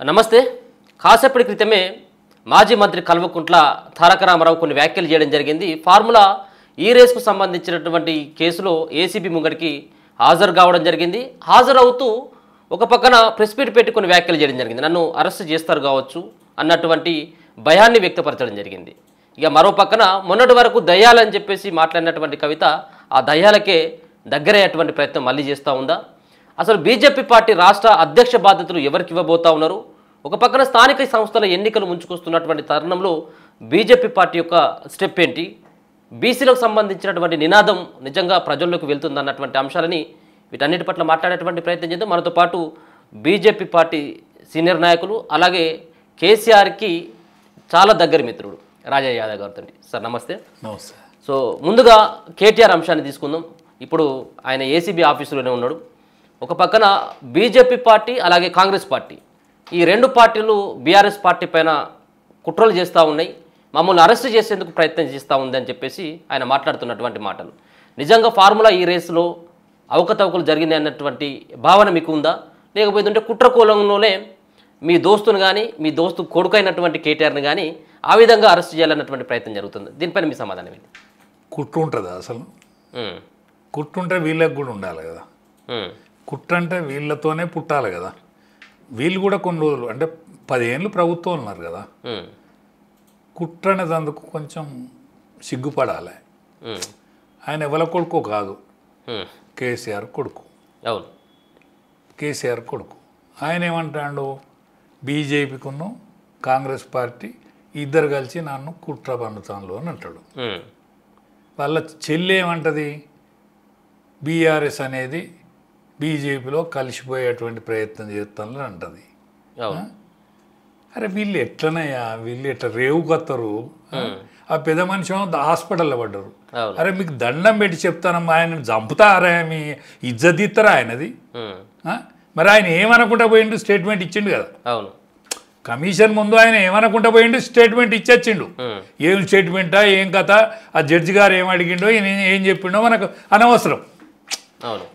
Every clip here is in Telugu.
నమస్తే. కాసేపటి క్రితమే మాజీ మంత్రి కల్వకుంట్ల తారక రామారావు కొన్ని వ్యాఖ్యలు చేయడం జరిగింది. ఫార్ములా ఈ రేస్కు సంబంధించినటువంటి కేసులో ఏసీబీ ముంగడికి హాజరు కావడం జరిగింది. హాజరవుతూ ఒక పక్కన ప్రెస్ మీట్ పెట్టి కొన్ని వ్యాఖ్యలు చేయడం జరిగింది. నన్ను అరెస్ట్ చేస్తారు కావచ్చు అన్నటువంటి భయాన్ని వ్యక్తపరచడం జరిగింది. ఇక మరో పక్కన మొన్నటి వరకు దయ్యాలని చెప్పేసి మాట్లాడినటువంటి కవిత ఆ దయ్యాలకే దగ్గరయ్యేటువంటి ప్రయత్నం మళ్ళీ చేస్తూ ఉందా? అసలు బీజేపీ పార్టీ రాష్ట్ర అధ్యక్ష బాధ్యతలు ఎవరికి ఇవ్వబోతా ఉన్నారు? ఒక పక్కన స్థానిక సంస్థల ఎన్నికలు ముంచుకొస్తున్నటువంటి తరుణంలో బీజేపీ పార్టీ యొక్క స్టెప్ ఏంటి? బీసీలకు సంబంధించినటువంటి నినాదం నిజంగా ప్రజల్లోకి వెళ్తుందన్నటువంటి అంశాలని వీటన్నిటి పట్ల మాట్లాడేటువంటి ప్రయత్నం చేద్దాం. మనతో పాటు బీజేపీ పార్టీ సీనియర్ నాయకులు అలాగే కేసీఆర్కి చాలా దగ్గర మిత్రుడు రాజయ్య యాదవ్ గారితో. సార్ నమస్తే. నమస్తే. సో ముందుగా కేటీఆర్ అంశాన్ని తీసుకుందాం. ఇప్పుడు ఆయన ఏసీబీ ఆఫీసులోనే ఉన్నాడు. ఒక పక్కన బీజేపీ పార్టీ అలాగే కాంగ్రెస్ పార్టీ ఈ రెండు పార్టీలు బీఆర్ఎస్ పార్టీ పైన కుట్రలు చేస్తూ ఉన్నాయి, మమ్మల్ని అరెస్ట్ చేసేందుకు ప్రయత్నం చేస్తూ ఉంది అని చెప్పేసి ఆయన మాట్లాడుతున్నటువంటి మాటలు నిజంగా ఫార్ములా ఈ రేసులో అవకతవకలు జరిగినాయి అన్నటువంటి భావన మీకు ఉందా? లేకపోతే కుట్రకోలంలోనే మీ దోస్తును కానీ మీ దోస్తు కొడుకైనటువంటి కేటీఆర్ని కానీ ఆ విధంగా అరెస్ట్ చేయాలన్నటువంటి ప్రయత్నం జరుగుతుంది. దీనిపైన మీ సమాధానం ఏంటి? కుట్ర ఉంటుందా అసలు? కుట్రుంటే వీళ్ళకి కూడా ఉండాలి కదా. కుట్ర అంటే వీళ్ళతోనే పుట్టాలి కదా. వీళ్ళు కూడా కొన్ని రోజులు అంటే 10 ఏళ్ళు ప్రభుత్వం ఉన్నారు కదా. కుట్ర అనేది అందుకు కొంచెం సిగ్గుపడాలి. ఆయన ఎవరి కొడుకో కాదు, కేసీఆర్ కొడుకు. అవును, కేసీఆర్ కొడుకు. ఆయన ఏమంటాడు, బీజేపీకును కాంగ్రెస్ పార్టీ ఇద్దరు కలిసి నన్ను కుట్ర పన్నుతాను అని అంటాడు. వాళ్ళ చెల్లి ఏమంటుంది, బీఆర్ఎస్ అనేది బీజేపీలో కలిసిపోయేటువంటి ప్రయత్నం చేస్తానని అంటుంది. అరే వీళ్ళు ఎట్లనయ్యా, వీళ్ళు ఎట్లా రేవుకొత్తరు. ఆ పెద్ద మనిషి హాస్పిటల్లో పడ్డారు. అరే మీకు దండం పెట్టి చెప్తానమ్మా, ఆయన చంపుతారా, మీ ఇజ్జత్ ఇస్తారా ఆయనది? మరి ఆయన ఏమనుకుంటా పోయిండు, స్టేట్మెంట్ ఇచ్చిండు కదా. అవును, కమిషన్ ముందు ఆయన ఏమనుకుంటా పోయిండు, స్టేట్మెంట్ ఇచ్చిండు. ఏం స్టేట్మెంటా, ఏం కథ, ఆ జడ్జి గారు ఏం అడిగిండో ఏం చెప్పిండో మనకు అనవసరం.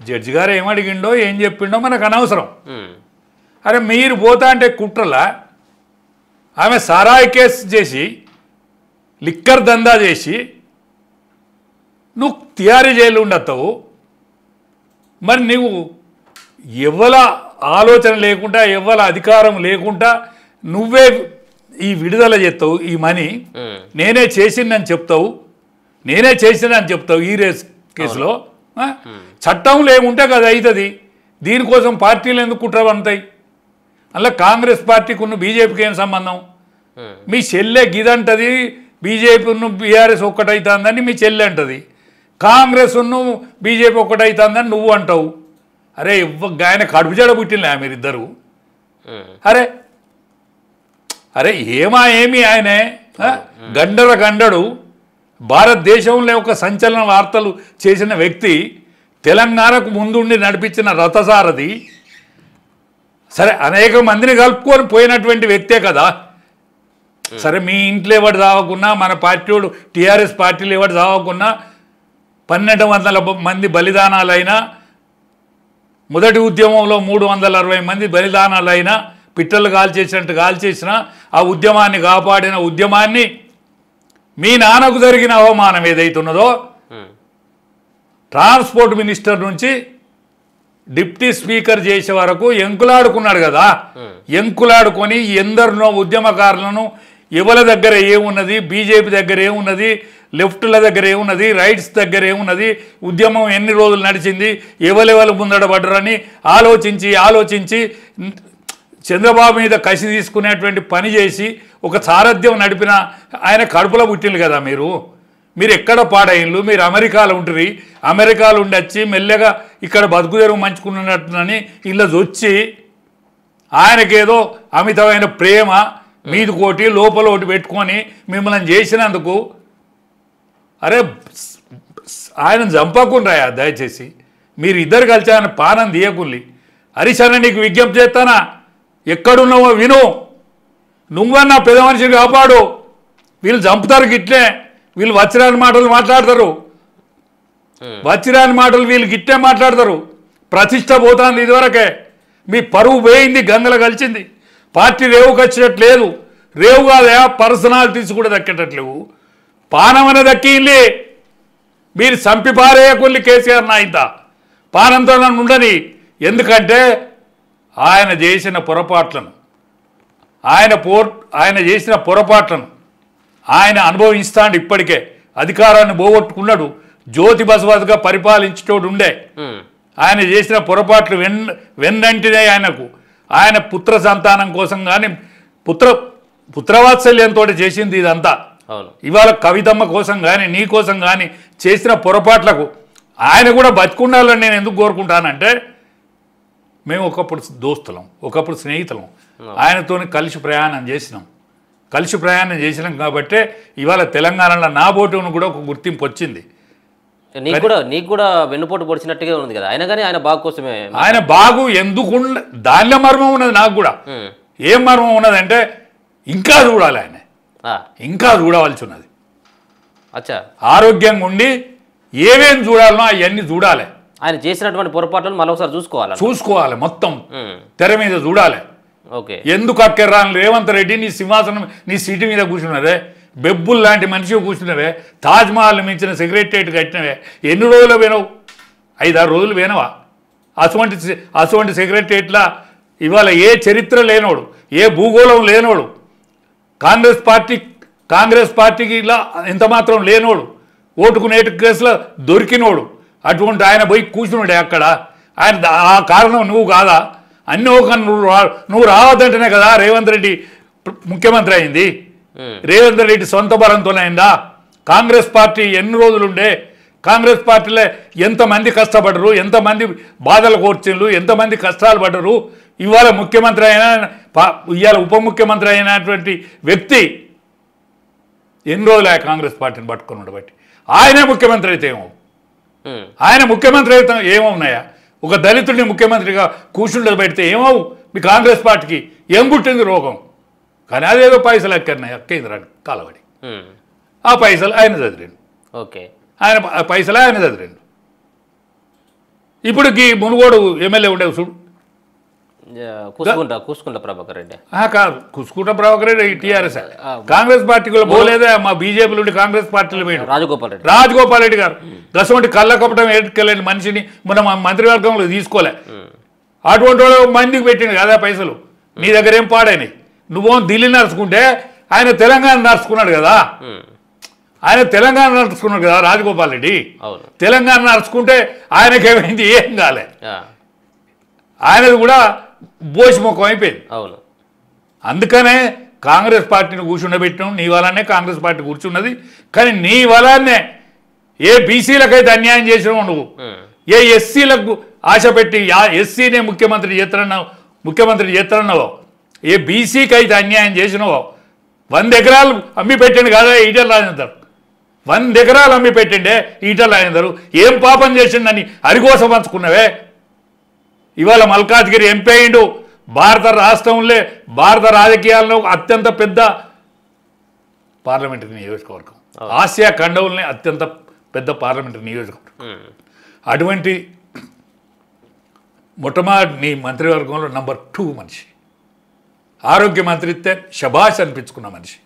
జడ్జి గారు ఏం అడిగిండో ఏం చెప్పిండో మనకు అనవసరం. అరే మీరు పోతా అంటే కుట్రలా, ఆమె సారాయి కేసు చేసి లిక్కర్ దందా చేసి నువ్వు తిహారీ జైలు ఉండతావు. మరి నువ్వు ఎవ్వల ఆలోచన లేకుండా ఎవ్వల అధికారం లేకుండా నువ్వే ఈ విడుదల చేస్తావు, ఈ మనీ నేనే చేసిందని చెప్తావు, ఈ రేస్ కేసులో. చట్టంలో ఏముంటే కదా అవుతుంది. దీనికోసం పార్టీలు ఎందుకు కుట్ర పడతాయి? అలా కాంగ్రెస్ పార్టీకి ఉన్న బీజేపీకి ఏం సంబంధం? మీ చెల్లె గిదంటది, బీజేపీ ఉన్న బీఆర్ఎస్ ఒక్కటవుతుందని మీ చెల్లె అంటది, కాంగ్రెస్ ఉన్న బీజేపీ ఒక్కటవుతుందని నువ్వు అంటావు. అరే ఆయన కడుపు జడ పుట్టిన మీరిద్దరు. అరే ఏమి ఆయనే గండడు భారతదేశంలో ఒక సంచలన వార్తలు చేసిన వ్యక్తి, తెలంగాణకు ముందుండి నడిపించిన రథసారథి, సరే అనేక మందిని కలుపుకొని పోయినటువంటి వ్యక్తే కదా. సరే మీ ఇంట్లో ఎవరు చావకున్నా, మన పార్టీ టీఆర్ఎస్ పార్టీలు ఎవరు చావకున్నా, 1200 మంది బలిదానాలైనా, మొదటి ఉద్యమంలో 360 మంది బలిదానాలైనా, పిట్టలు కాల్చేసినట్టు కాల్చేసిన ఆ ఉద్యమాన్ని కాపాడిన ఉద్యమాన్ని మీ నాన్నకు జరిగిన అవమానం ఏదైతున్నదో, ట్రాన్స్పోర్ట్ మినిస్టర్ నుంచి డిప్యూటీ స్పీకర్ చేసే వరకు ఎంకులాడుకున్నాడు కదా. ఎంకులాడుకొని ఎందరినో ఉద్యమకారులను ఎవరి దగ్గర ఏమున్నది, బీజేపీ దగ్గర ఏమున్నది, లెఫ్ట్ల దగ్గర ఏమున్నది, రైట్స్ దగ్గర ఏమున్నది, ఉద్యమం ఎన్ని రోజులు నడిచింది, ఎవరెవరు ముందడబడ్డరని ఆలోచించి చంద్రబాబు మీద కసి తీసుకునేటువంటి పని చేసి ఒక సారథ్యం నడిపిన ఆయన కడుపులో పుట్టింది కదా. మీరు ఎక్కడ పాడైన్లు, మీరు అమెరికాలో ఉంటుంది, అమెరికాలో ఉండొచ్చి మెల్లగా ఇక్కడ బతుకుదెరువు మంచుకున్నట్టునని ఇలా వచ్చి ఆయనకేదో అమితమైన ప్రేమ మీది కోటి లోపల ఒకటి పెట్టుకొని మిమ్మల్ని చేసినందుకు, అరే ఆయన చంపకుండ్రాయా దయచేసి. మీరు ఇద్దరు కలిసి ఆయన పానం తీయకుల్లి. హరీశన్న నీకు విజ్ఞప్తి చేస్తానా, ఎక్కడున్నావో విను, నువ్వన్నా పెద్ద మనిషిని కాపాడు. వీళ్ళు చంపుతారు గిట్లే, వీళ్ళు వచ్చిరాని మాటలు మాట్లాడతారు, వీళ్ళు గిట్టే మాట్లాడతారు. ప్రతిష్ట పోతుంది. ఇదివరకే మీ పరువు పోయింది, గంగల కలిసింది. పార్టీ రేవుకి వచ్చేటట్లేదు. రేవు కాదా, పర్సనాలిటీస్ కూడా దక్కేటట్లేవు. పానమన దక్కింది. మీరు చంపి పారేయకొల్లి కేసీఆర్ నాయంత పానంతో నన్ను ఉండని. ఎందుకంటే ఆయన చేసిన పొరపాట్లను ఆయన చేసిన పొరపాట్లను ఆయన అనుభవిస్తాడు. ఇప్పటికే అధికారాన్ని పోగొట్టుకున్నాడు. జ్యోతి బసవతగా పరిపాలించేటోడు ఉండే. ఆయన చేసిన పొరపాట్లు వెన్నంటినే ఆయనకు. ఆయన పుత్ర సంతానం కోసం కానీ పుత్రవాత్సల్యంతో చేసింది ఇదంతా. ఇవాళ కవితమ్మ కోసం కానీ నీ కోసం కానీ చేసిన పొరపాట్లకు ఆయన కూడా బతికుండాలని నేను ఎందుకు కోరుకుంటానంటే, మేము ఒకప్పుడు దోస్తులం, ఒకప్పుడు స్నేహితులం. ఆయనతో కలిసి ప్రయాణం చేసినాం కాబట్టి ఇవాళ తెలంగాణలో నా బోటును కూడా ఒక గుర్తింపు వచ్చింది. నీకు కూడా వెన్నుపోటు పొడిచినట్టుగా ఉంది కదా ఆయన, కానీ ఆయన బాగు కోసమే. ఆయన బాగు ఎందుకు దానిలో మర్మం ఉన్నది. నాకు కూడా ఏం మర్మం ఉన్నదంటే ఇంకా చూడాలి, ఆయన ఇంకా చూడవలసి ఉన్నది. అచ్చా, ఆరోగ్యంగా ఉండి ఏమేం చూడాలనో అవన్నీ చూడాలి. ఆయన చేసినటువంటి పొరపాట్లను మరొకసారి చూసుకోవాలి. మొత్తం తెర మీద చూడాలి. ఓకే, ఎందుకు అక్కర్రాని రేవంత్ రెడ్డి నీ సింహాసనం నీ సీటు మీద కూర్చున్నదే, బెబ్బుల్ లాంటి మనిషి కూర్చున్నవే, తాజ్మహల్ మించిన సెక్రటరియట్ కట్టినవే, ఎన్ని రోజులు పోయినావు? 5-6 రోజులు పోయినవా? అటువంటి సెక్రటరియట్లా ఇవాళ ఏ చరిత్ర లేనోడు, ఏ భూగోళం లేనోడు, కాంగ్రెస్ పార్టీకి ఇలా ఎంత మాత్రం లేనోడు, ఓటుకు నేటు కేసులో దొరికినోడు, అటువంటి ఆయన పోయి కూర్చున్నాడే అక్కడ. ఆయన ఆ కారణం నువ్వు కాదా? అన్నీ ఒక నువ్వు రావద్దంటేనే కదా రేవంత్ రెడ్డి ముఖ్యమంత్రి అయింది. రేవంత్ రెడ్డి సొంత బలంతోనే అయిందా? కాంగ్రెస్ పార్టీ ఎన్ని రోజులుండే? కాంగ్రెస్ పార్టీలో ఎంతమంది కష్టపడరు, ఎంతమంది బాధలు కోర్చిండ్రు, ఎంతమంది కష్టాలు పడ్డరు. ఇవాళ ముఖ్యమంత్రి అయినా ఇవాళ ఉప ముఖ్యమంత్రి అయినటువంటి వ్యక్తి ఎన్ని రోజులు ఆ కాంగ్రెస్ పార్టీని పట్టుకున్నాడు బట్టి ఆయనే ముఖ్యమంత్రి అయితే ఆయన ముఖ్యమంత్రి అయితే ఏమవున్నాయా? ఒక దళితుడిని ముఖ్యమంత్రిగా కూర్చుండదు పెడితే ఏమవు? మీ కాంగ్రెస్ పార్టీకి ఏం పుట్టింది రోగం? కానీ అదేదో పైసలు ఎక్కేంద్రాన్ని కాలబడి ఆ పైసలు ఆయన చదివాడు. ఓకే, ఆయన చదివాడు. ఇప్పుడు ఈ మునుగోడు ఎమ్మెల్యే ఉండేవి చూడు, కూసుకుంట ప్రభాకర్ రెడ్డి కాదు, కూసుకుంట ప్రభాకర్ రెడ్డి టీఆర్ఎస్ కాంగ్రెస్ పార్టీలో పోలేదా? మా బీజేపీ నుండి కాంగ్రెస్ పార్టీలో పోయాడు రాజగోపాల్ రెడ్డి గారు. గసవంటి కళ్ళ కప్పటం ఎట్టుకెళ్ళని మనిషిని మనం మంత్రివర్గంలో తీసుకోలే. అటువంటి వాళ్ళు మందికి పెట్టిండు కదా పైసలు. నీ దగ్గర ఏం పాడైనాయి? నువ్వు ఢిల్లీ నడుచుకుంటే ఆయన తెలంగాణ నడుచుకున్నాడు కదా. రాజగోపాల్ రెడ్డి తెలంగాణ నడుచుకుంటే ఆయనకేమైంది? ఏం కాలే. ఆయనది కూడా బోసిముఖం అయిపోయింది. అవును, అందుకనే కాంగ్రెస్ పార్టీని కూర్చుండబెట్టాం. నీ వల్లనే కాంగ్రెస్ పార్టీ కూర్చున్నది. కానీ నీ వల్లనే ఏ బీసీలకైతే అన్యాయం చేసినావు నువ్వు, ఏ ఎస్సీలకు ఆశ పెట్టి ఎస్సీనే ముఖ్యమంత్రి చేస్తున్నావో, ఏ బీసీకి అయితే అన్యాయం చేసినావో, 100 ఎకరాలు అమ్మి పెట్టండి కదా ఈటల రాజేందర్. 100 ఎకరాలు అమ్మి పెట్టండే ఈటల రాజేందర్. ఏం పాపం చేసిండని అరిగోస పంచుకున్నవే. ఇవాళ మల్కాజ్గిరి ఎంపీ అయిండు. భారత రాష్ట్రంలో భారత రాజకీయాల్లో అత్యంత పెద్ద పార్లమెంటరీ నియోజకవర్గం, ఆసియా ఖండంలోనే అత్యంత పెద్ద పార్లమెంటరీ నియోజకవర్గం. అటువంటి మొట్టమొదటి నీ మంత్రివర్గంలో నంబర్ 2 మనిషి, ఆరోగ్య మంత్రిత్వ శభాష్ అనిపించుకున్న మనిషి.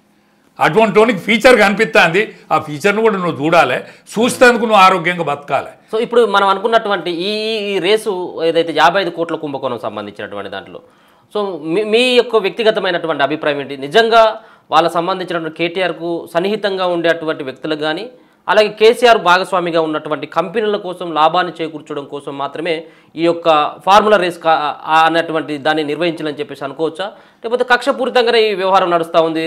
అటువంటి వానికి ఫీచర్ కనిపిస్తుంది. ఆ ఫీచర్ను కూడా నువ్వు చూడాలి. చూస్తేందుకు నువ్వు ఆరోగ్యంగా బతకాలి. సో ఇప్పుడు మనం అనుకున్నటువంటి ఈ రేసు ఏదైతే 55 కోట్ల కుంభకోణం సంబంధించినటువంటి దాంట్లో, సో మీ యొక్క వ్యక్తిగతమైనటువంటి అభిప్రాయం ఏంటి? నిజంగా వాళ్ళ సంబంధించినటువంటి కేటీఆర్కు సన్నిహితంగా ఉండేటువంటి వ్యక్తులకు కానీ, అలాగే కేసీఆర్ భాగస్వామిగా ఉన్నటువంటి కంపెనీల కోసం లాభాన్ని చేకూర్చడం కోసం మాత్రమే ఈ యొక్క ఫార్ములా రేస్ అన్నటువంటి దాన్ని నిర్వహించాలని చెప్పేసి అనుకోవచ్చా? లేకపోతే కక్షపూరితంగానే ఈ వ్యవహారం నడుస్తూ ఉంది?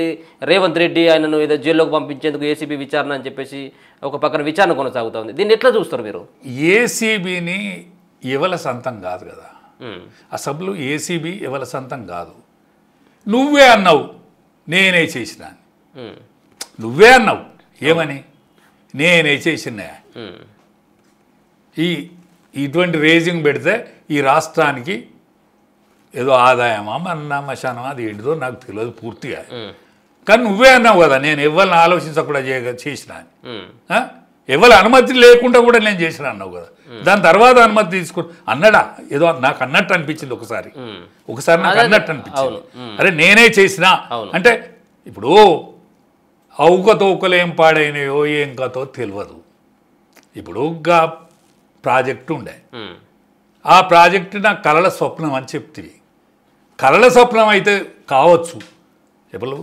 రేవంత్ రెడ్డి ఆయనను ఏదో జైల్లోకి పంపించేందుకు ఏసీబీ విచారణ అని చెప్పేసి ఒక పక్కన విచారణ కొనసాగుతూ ఉంది. దీన్ని ఎట్లా చూస్తారు మీరు? ఏసీబీని ఎవల సొంతం కాదు కదా. ఆ సభ్యులు ఏసీబీ ఎవల సొంతం కాదు. నువ్వే అన్నావు నేనే చేసిన, నువ్వే అన్నావు. ఏమని? నేనే చేసిన. ఇటువంటి రేజింగ్ పెడితే ఈ రాష్ట్రానికి ఏదో ఆదాయమా మశానమా అది ఏంటిదో నాకు తెలియదు పూర్తిగా. కానీ నువ్వే అన్నావు కదా నేను ఎవరిని ఆలోచించకుండా చేసిన. ఎవరి అనుమతి లేకుండా కూడా నేను చేసిన అన్నావు కదా, దాని తర్వాత అనుమతి తీసుకు అన్నాడా? ఏదో నాకు అన్నట్టు అనిపించింది ఒకసారి నాకు అన్నట్టు అనిపించింది. అరే నేనే చేసినా అంటే ఇప్పుడు అవుకతోకలు ఏం పాడైనాయో ఏం కథో తెలియదు. ఇప్పుడు ప్రాజెక్టు ఉండే, ఆ ప్రాజెక్టు నాకు కలల స్వప్నం అని చెప్తివి. కలల స్వప్నం అయితే కావచ్చు, ఇప్పుడు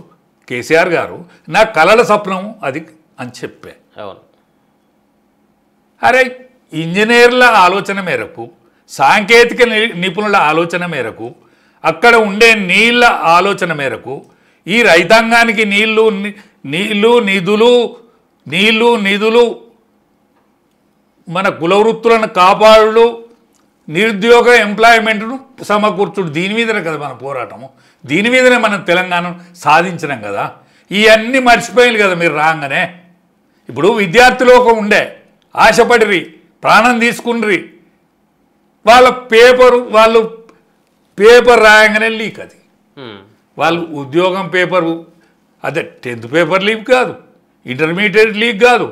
కేసీఆర్ గారు నా కలల స్వప్నం అది అని చెప్పే. అరే ఇంజనీర్ల ఆలోచన మేరకు, సాంకేతిక నిపుణుల ఆలోచన మేరకు, అక్కడ ఉండే నీళ్ళ ఆలోచన మేరకు ఈ రైతాంగానికి నిధులు మన కులవృత్తులను కాపాడు, నిరుద్యోగ ఎంప్లాయ్మెంట్ను సమకూర్చుడు, దీని మీదనే కదా మన పోరాటము, దీని మీదనే మనం తెలంగాణను సాధించినాం కదా. ఇవన్నీ మర్చిపోయింది కదా మీరు రాగానే. ఇప్పుడు విద్యార్థిలోకం ఉండే ఆశపడిరి, ప్రాణం తీసుకుని వాళ్ళు పేపర్ రాయంగానే లీక్. అది వాళ్ళు ఉద్యోగం పేపరు అదే 10th పేపర్ లీక్ కాదు, ఇంటర్మీడియట్ లీక్ కాదు,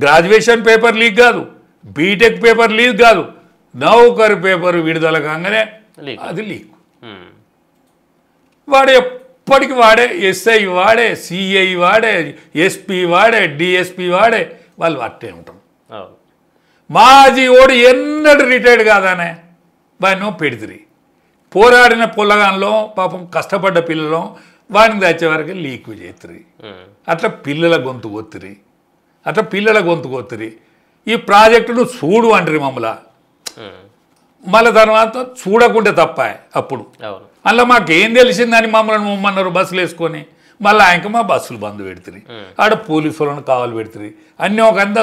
గ్రాడ్యుయేషన్ పేపర్ లీక్ కాదు, బీటెక్ పేపర్ లీక్ కాదు, నౌకరు పేపర్ విడుదల కాగానే అది లీక్. వాడు ఎప్పటికి వాడే ఎస్ఐ వాడే, సిఐ వాడే, ఎస్పీ వాడే, డిఎస్పీ వాడే, వాళ్ళు అట్టే ఉంటారు. మాజీ ఓడి ఎన్నడూ రిటైర్డ్ కాదానే వాడినో పెడితిరి. పోరాడిన పొల్లగాన్లో పాపం కష్టపడ్డ పిల్లలు వాడిని తెచ్చే వరకు లీక్ చేతురి. అట్లా పిల్లల గొంతు కొత్తిరి. ఈ ప్రాజెక్టును చూడు అంటారు మమ్మల్ని. మళ్ళీ తర్వాత చూడకుంటే తప్ప అప్పుడు అలా మాకేం తెలిసిందని మమ్మల్ని మమ్మన్నారు బస్సులు వేసుకొని. మళ్ళీ ఆయనకి మా బస్సులు బంద్ పెడుతుంది, ఆడ పోలీసు వాళ్ళని కావాలి పెడుతుంది, అన్నీ ఒక అంతా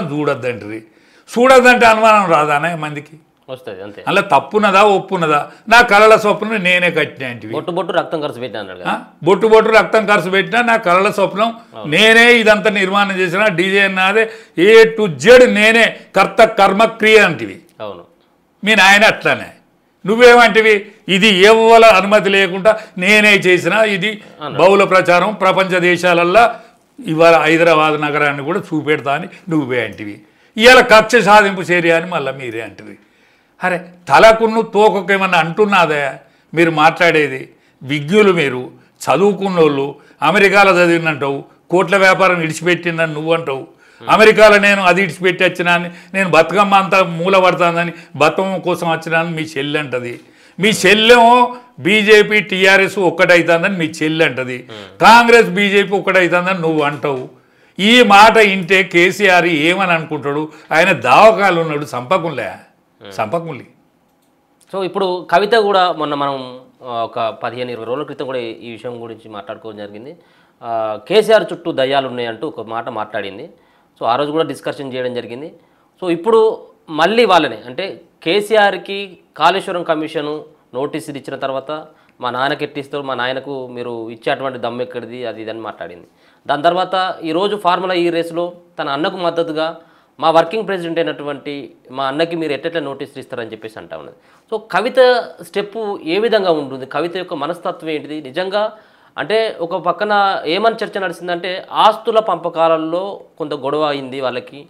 చూడొద్దంటే అనుమానం రాదానే మందికి వస్తుంది అంతే. అలా తప్పున్నదా ఒప్పున్నదా? నా కళల స్వప్నం నేనే కట్టినా అంటే బొట్టు రక్తం ఖర్చు పెట్టినా, బొట్టు రక్తం ఖర్చు పెట్టినా నా కళల స్వప్నం నేనే ఇదంతా నిర్మాణం చేసిన, డిజైన్ నాదే, A to Z నేనే, కర్త కర్మ క్రియ అంటివి. అవును, మీ నాయన అట్లానే, నువ్వేమంటివి ఇది ఎవరి అనుమతి లేకుండా నేనే చేసిన, ఇది బహుళ ప్రచారం, ప్రపంచ దేశాలల్లో ఇవాళ హైదరాబాద్ నగరాన్ని కూడా చూపెడతా అని నువ్వే అంటివి. ఇవాళ కక్ష సాధింపు చర్య అని మళ్ళీ మీరే అంటివి. అరే తలకున్ను తోకకు ఏమన్నా అంటున్నాదే మీరు మాట్లాడేది? విజ్ఞులు మీరు, చదువుకున్నోళ్ళు, అమెరికాలో చదివినంటావు, కోట్ల వ్యాపారం ఇడిచిపెట్టిందని నువ్వు అంటావు, అమెరికాలో నేను అది ఇడిచిపెట్టి వచ్చినాన్ని, నేను బతుకమ్మ అంతా మూల పడుతుందని బతుకమ్మ కోసం వచ్చినాను మీ చెల్లి అంటది. మీ చెల్లెమో బీజేపీ టీఆర్ఎస్ ఒక్కటవుతుందని మీ చెల్లి అంటది, కాంగ్రెస్ బీజేపీ ఒక్కటవుతుందని నువ్వు అంటావు. ఈ మాట ఇంటే కేసీఆర్ ఏమని అనుకుంటాడు? ఆయన దావకాలు ఉన్నాడు, సంపకుంలే. సో ఇప్పుడు కవిత కూడా మొన్న మనం ఒక 15-20 రోజుల క్రితం కూడా ఈ విషయం గురించి మాట్లాడుకోవడం జరిగింది. కేసీఆర్ చుట్టూ దయ్యాలు ఉన్నాయంటూ ఒక మాట మాట్లాడింది. సో ఆ రోజు కూడా డిస్కషన్ చేయడం జరిగింది. సో ఇప్పుడు మళ్ళీ వాళ్ళని అంటే కేసీఆర్కి కాళేశ్వరం కమిషను నోటీసులు ఇచ్చిన తర్వాత మా నాన్నకి ఎట్టిస్తారు, మా నాయనకు మీరు ఇచ్చేటువంటి దమ్ము ఎక్కడిది, అది ఇదని మాట్లాడింది. దాని తర్వాత ఈరోజు ఫార్ములా ఈ రేసులో తన అన్నకు మద్దతుగా మా వర్కింగ్ ప్రెసిడెంట్ అయినటువంటి మా అన్నకి మీరు ఎట్లా నోటీసులు ఇస్తారని చెప్పేసి అంటా ఉన్నది. సో కవిత స్టెప్పు ఏ విధంగా ఉంటుంది? కవిత యొక్క మనస్తత్వం ఏంటిది? నిజంగా అంటే ఒక పక్కన ఏమని చర్చ నడిచిందంటే ఆస్తుల పంపకాలలో కొంత గొడవ అయింది వాళ్ళకి,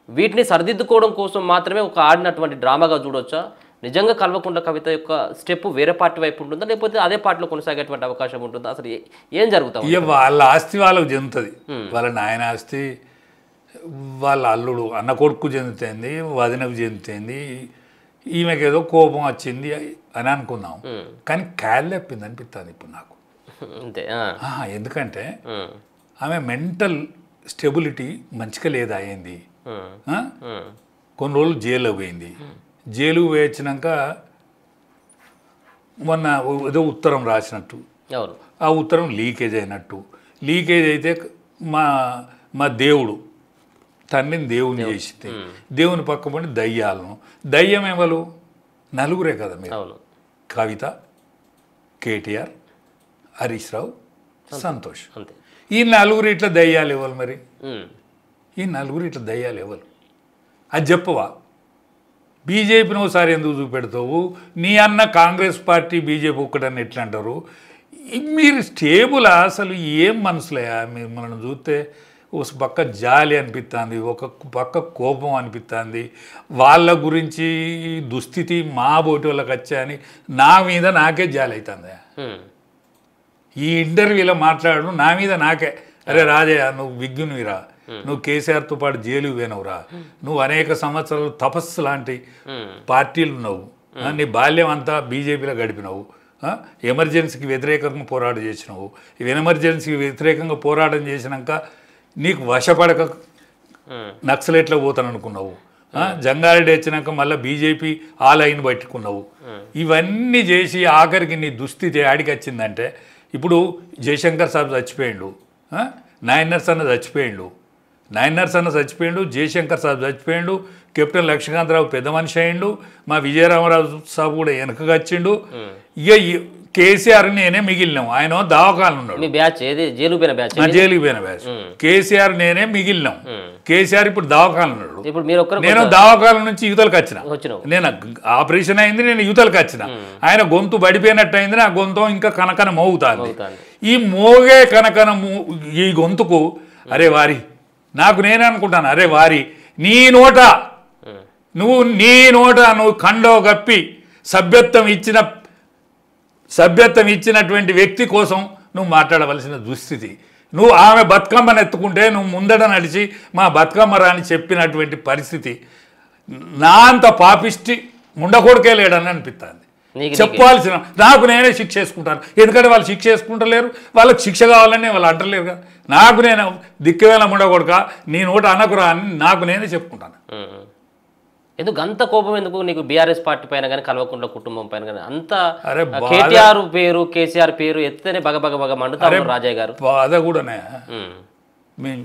వీటిని సరిదిద్దుకోవడం కోసం మాత్రమే ఒక ఆడినటువంటి డ్రామాగా చూడొచ్చా? నిజంగా కల్వకుంట్ల కవిత యొక్క స్టెప్ వేరే పార్టీ వైపు ఉంటుందా, లేకపోతే అదే పార్టీలో కొనసాగేటువంటి అవకాశం ఉంటుందా? అసలు ఏం జరుగుతుంది? ఇక వాళ్ళ ఆస్తి వాళ్ళకు చెందుతుంది, వాళ్ళ నాయన ఆస్తి వాళ్ళ అల్లుడు అన్న కొడుకు చెందుతుంది, వదినకు చెందుతుంది. ఈమెకేదో కోపం వచ్చింది అని అనుకున్నాం, కానీ క్యాల్ చెప్పింది అనిపిస్తుంది ఇప్పుడు నాకు. అంతే, ఎందుకంటే ఆమె మెంటల్ స్టెబిలిటీ మంచిగా లేదా అయింది. కొన్ని రోజులు జైల్లో పోయింది. జైలు వేయించినాక మొన్న ఏదో ఉత్తరం రాసినట్టు, ఆ ఉత్తరం లీకేజ్ అయినట్టు, లీకేజ్ అయితే మా దేవుడు తండ్రిని దేవుని చేసింది, దేవుని పక్కపడి దయ్యాలను, దయ్యం ఎవరు? నలుగురే కదా మీరు, కవిత, కేటీఆర్, హరీష్ రావు, సంతోష్. ఈ నలుగురు ఇట్లా దయ్యాలు ఇవ్వాలి. మరి ఈ నలుగురు ఇట్లా దయ్యాలు ఇవ్వాలి అది చెప్పవా? బీజేపీని ఒకసారి ఎందుకు చూపెడతావు? నీ అన్న కాంగ్రెస్ పార్టీ బీజేపీ ఒక్కటని ఎట్లా అంటారు? మీరు స్టేబుల్ అసలు ఏం మనసులయా? మీరు మనల్ని చూస్తే ఒక పక్క జాలి అనిపిస్తుంది, ఒక పక్క కోపం అనిపిస్తుంది. వాళ్ళ గురించి దుస్థితి మా బోటి వాళ్ళకి వచ్చాయని నా మీద నాకే జాలి అవుతుంది. ఈ ఇంటర్వ్యూలో మాట్లాడు నా మీద నాకే, అరే రాజయ్య నువ్వు విజ్ఞునివిరా, నువ్వు కేసీఆర్తో పాటు జైలుకు పోయినవురా, నువ్వు అనేక సంవత్సరాలు తపస్సు లాంటి పార్టీలు ఉన్నావు, నీ బాల్యం అంతా బీజేపీలో గడిపినావు, ఎమర్జెన్సీకి వ్యతిరేకంగా పోరాటం చేసినావు. ఎమర్జెన్సీకి వ్యతిరేకంగా పోరాటం చేసినాక నీకు వశపడక నక్సలెట్లో పోతాను అనుకున్నావు, జంగారెడ్డి వచ్చినాక మళ్ళీ బీజేపీ ఆ లైన్ పట్టుకున్నావు. ఇవన్నీ చేసి ఆఖరికి నీ దుస్థితి ఆడికి వచ్చిందంటే, ఇప్పుడు జయశంకర్ సాబ్ చచ్చిపోయిండు, నాయనర్స్ అన్న చచ్చిపోయిండు, జయశంకర్ సాబ్ చచ్చిపోయిండు, కెప్టెన్ లక్ష్మీకాంతరావు పెద్ద మనిషి అయిండు, మా విజయరామరావు సాబు కూడా వెనకగా వచ్చిండు. ఇక కేసీఆర్ నేనే మిగిలినాం, ఆయన దవాఖాన ఉన్నాడు, జైలుకి పోయిన బ్యాచ్. కేసీఆర్ నేనే మిగిలినాం, కేసీఆర్ ఇప్పుడు దవాఖాన ఉన్నాడు, నేను దవాఖాన నుంచి యువతలకు వచ్చిన, నేను ఆపరేషన్ అయింది, నేను యువతలకు వచ్చిన. ఆయన గొంతు బడిపోయినట్టు అయింది, నా గొంతు ఇంకా కనకన మోగుతాంది. ఈ మోగే కనకన ఈ గొంతుకు అరే వారి, నాకు నేనే అనుకుంటాను, అరే వారి నీ నోట నువ్వు కండో గప్పి సభ్యత్వం ఇచ్చినటువంటి వ్యక్తి కోసం నువ్వు మాట్లాడవలసిన దుస్థితి. నువ్వు ఆమె బతుకమ్మను ఎత్తుకుంటే నువ్వు ముందట నడిచి మా బతుకమ్మ రాని చెప్పినటువంటి పరిస్థితి నా అంత పాపిష్టి ముండకొడుకే లేడని అనిపిస్తుంది. చెప్పాల్సిన నాకు నేనే శిక్ష వేసుకుంటాను, ఎందుకంటే వాళ్ళు శిక్ష వేసుకుంటలేరు, వాళ్ళకి శిక్ష కావాలని వాళ్ళు అంటలేరు కదా. నాకు నేను దిక్కువేళ ముండకొడుక నీ నోట అనకురా అని నాకు నేనే చెప్పుకుంటాను. ఎందుకు అంత కోపం ఎందుకు నీకు బీఆర్ఎస్ పార్టీ పైన కానీ కల్వకుంట్ల కుటుంబం పైన కానీ అంత? కేటీఆర్ పేరు కేసీఆర్ పేరు ఎత్తేనే బగ మండుతారు రాజయ్య గారు. బాధ కూడానే, మేము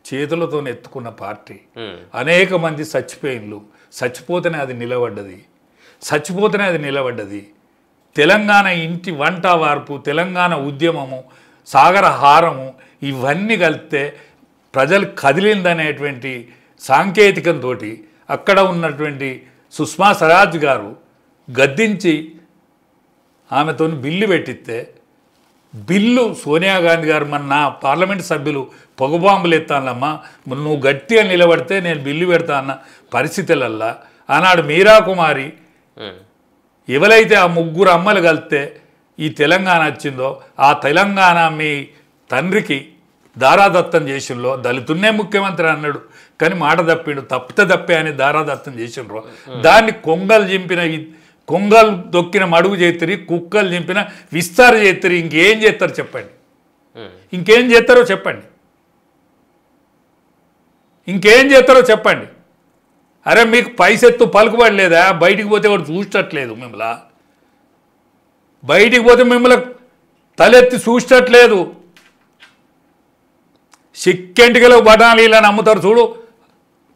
చేతులతో ఎత్తుకున్న పార్టీ అనేక మంది చచ్చిపోతేనే అది నిలబడ్డది. తెలంగాణ ఇంటి వంట వార్పు, తెలంగాణ ఉద్యమము, సాగర హారము ఇవన్నీ కలిపితే ప్రజలు కదిలిందనేటువంటి సాంకేతికంతో అక్కడ ఉన్నటువంటి సుష్మా స్వరాజ్ గారు గద్దించి ఆమెతో బిల్లు పెట్టిస్తే, బిల్లు సోనియా గాంధీ గారు నా పార్లమెంట్ సభ్యులు పొగబాంబులు ఎత్తానమ్మా, నువ్వు గట్టిగా నిలబడితే నేను బిల్లు పెడతా అన్న పరిస్థితులల్లా ఆనాడు మీరా కుమారి ఎవరైతే ఆ ముగ్గురు అమ్మలు కలిస్తే ఈ తెలంగాణ వచ్చిందో, ఆ తెలంగాణ మీ తండ్రికి దారాదత్తం చేసిండ్రో, దళితున్నే ముఖ్యమంత్రి అన్నాడు కానీ మాట తప్పిండు, తప్పే అని దారాదత్తం చేసిండ్రో, దాన్ని కొంగలు దొక్కిన మడుగు చేతిరి, కుక్కలు చింపిన విస్తార చేతిరి, ఇంకేం చేస్తారో చెప్పండి, ఇంకేం చేస్తారో చెప్పండి. అరే మీకు పైసెత్తు పలుకుబడలేదా? బయటికి పోతే వాడు చూసట్లేదు మిమ్మల్ని, తలెత్తి చూసట్లేదు. చిక్కెంటికలో బఠాలు ఇలా నమ్ముతారు చూడు,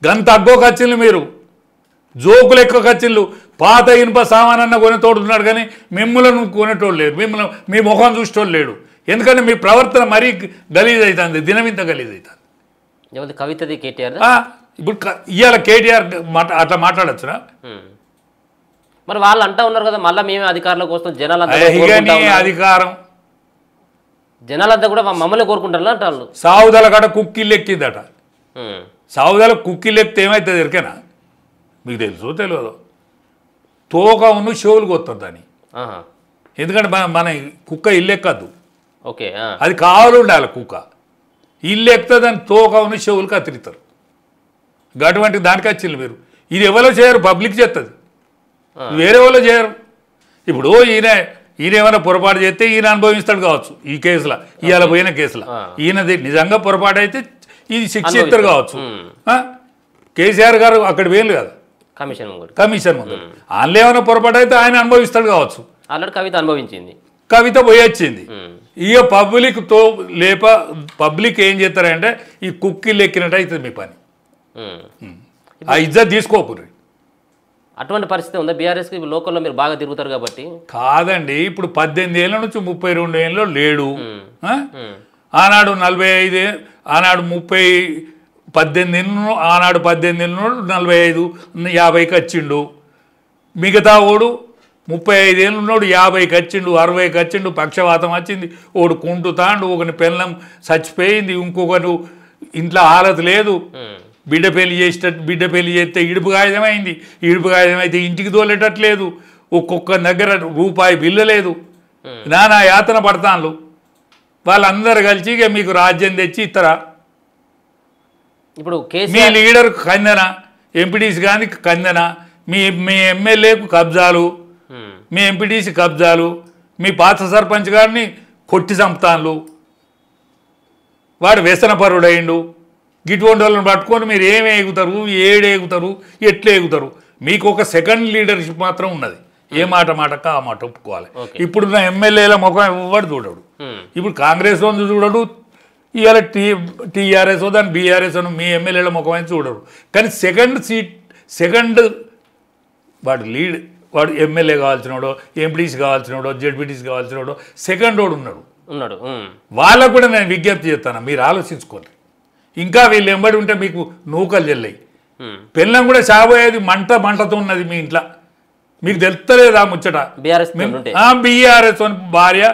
గంత అగ్గో ఖర్చులు మీరు, జోకులు ఎక్కువ ఖర్చులు. పాత ఇనుప సామానన్న కొనేతోడు ఉన్నాడు కానీ మిమ్మల్ని కొనేటోళ్ళు లేడు, మీ ముఖం చూసేటోళ్ళు లేడు. ఎందుకంటే మీ ప్రవర్తన మరీ గలీజ్ అవుతుంది, దినమింత గలీజ్ అవుతుంది. కవితది కేటీఆర్ ఇప్పుడు ఇవాళ కేటీఆర్ అట్లా మాట్లాడచ్చునా? మరి వాళ్ళు అంటా ఉన్నారు కదా మళ్ళీ మేమే అధికారంలోకి వస్తాం, జనాలంతా కూడా మమ్మల్ని కోరుకుంటారు అంటారు. సావుదల కాడ కుక్కిళ్ళు ఎక్కిందట, సావుదల కుక్కిళ్ళు ఎక్కితే ఏమవుతుంది ఎరికేనా? మీకు తెలుసో తెలియదు, తోకను చెవులు కొత్తుంది దాన్ని. ఎందుకంటే మన కుక్క ఇల్లు ఎక్కద్దు, ఓకే అది కావాలి ఉండాలి. కుక్క ఇల్లు ఎక్కితే దాన్ని తోకను చెవులు కత్తిరిస్తారు. అటువంటి దానికి వచ్చింది మీరు. ఇది ఎవరో చేయరు, పబ్లిక్ చేస్తుంది, వేరే వాళ్ళు చేయరు. ఇప్పుడు ఈయన ఏమైనా పొరపాటు చేస్తే ఈయన అనుభవిస్తాడు కావచ్చు ఈ కేసులో, ఇవాళ పోయిన కేసులో. ఈయనది నిజంగా పొరపాటు అయితే ఇది శిక్ష ఇస్తారు కావచ్చు. కేసీఆర్ గారు అక్కడ వేలు కదా కమిషన్ ముందు, అందులో ఏమైనా పొరపాటు అయితే ఆయన అనుభవిస్తాడు కావచ్చు. కవిత పోయొచ్చింది. ఇక పబ్లిక్తో పబ్లిక్ ఏం చేస్తారంటే ఈ కుక్కీలు ఎక్కినట్టు అవుతుంది మీ పని, ఆ ఇజ్జత్ తీసుకోకూడదు. అటువంటి పరిస్థితి ఉందా బీఆర్ఎస్కి? లోకల్లో మీరు బాగా తిరుగుతారు కాబట్టి. కాదండి, ఇప్పుడు 18 ఏళ్ళ నుంచి 32 ఏళ్ళలో లేడు. ఆనాడు 45, ఆనాడు 18 ఏళ్ళు, ఆనాడు 18 ఏళ్ళు 45, 50కి వచ్చిండు. మిగతా ఓడు 35 ఏళ్ళు ఉన్నాడు 50కి వచ్చిండు, 60కి వచ్చిండు. పక్షవాతం వచ్చింది, ఓడు కుంటుతాండు, ఒకని పెళ్ళం చచ్చిపోయింది, ఇంకొకరు ఇంట్లో హాలత లేదు, బిడ్డ పెళ్లి చేస్తే ఇడుపు కాగితమైంది, ఇడుపు కాగితం అయితే ఇంటికి తోలేటట్లేదు, ఒక్కొక్క దగ్గర రూపాయి బిల్లు లేదు, నానా యాతన పడతాను. వాళ్ళందరూ కలిసి ఇక మీకు రాజ్యం తెచ్చి ఇస్తారా? ఇప్పుడు మీ లీడర్ కందెన, ఎంపీటీసీ కానీ కందెన, మీ ఎమ్మెల్యేకు కబ్జాలు, మీ ఎంపీటీసీ కబ్జాలు, మీ పాత సర్పంచ్ గారిని కొట్టి చంపుతాన్లు, వాడు వ్యసనపరుడయిండు. గిటువంటి వాళ్ళని పట్టుకొని మీరు ఏమి ఎగుతారు, ఏడేగుతారు, ఎట్లా ఎగుతారు? మీకు ఒక సెకండ్ లీడర్షిప్ మాత్రం ఉన్నది. ఏ మాట మాటక ఆ మాట ఒప్పుకోవాలి. ఇప్పుడున్న ఎమ్మెల్యేల ముఖం ఎవరు చూడడు. ఇప్పుడు కాంగ్రెస్ వాళ్ళు చూడడు, ఇవాళ టీఆర్ఎస్ దాని బీఆర్ఎస్ అని మీ ఎమ్మెల్యేల ముఖం అని చూడరు. కానీ సెకండ్ వాడు ఎమ్మెల్యే కావాల్సినోడో, ఎంపీటీసీ కావాల్సినోడో, జెడ్పీటీసీ కావాల్సినోడో సెకండ్ వాడు ఉన్నాడు. వాళ్ళకు కూడా నేను విజ్ఞప్తి చేస్తాను, మీరు ఆలోచించుకోండి. ఇంకా వీళ్ళు ఎంబడి ఉంటే మీకు నూకలు చెల్లాయి. పెళ్ళం కూడా చాబోయేది మంటతో ఉన్నది మీ ఇంట్లో, మీకు తెలుస్తలేదు ఆ ముచ్చట. బీఆర్ఎస్ భార్య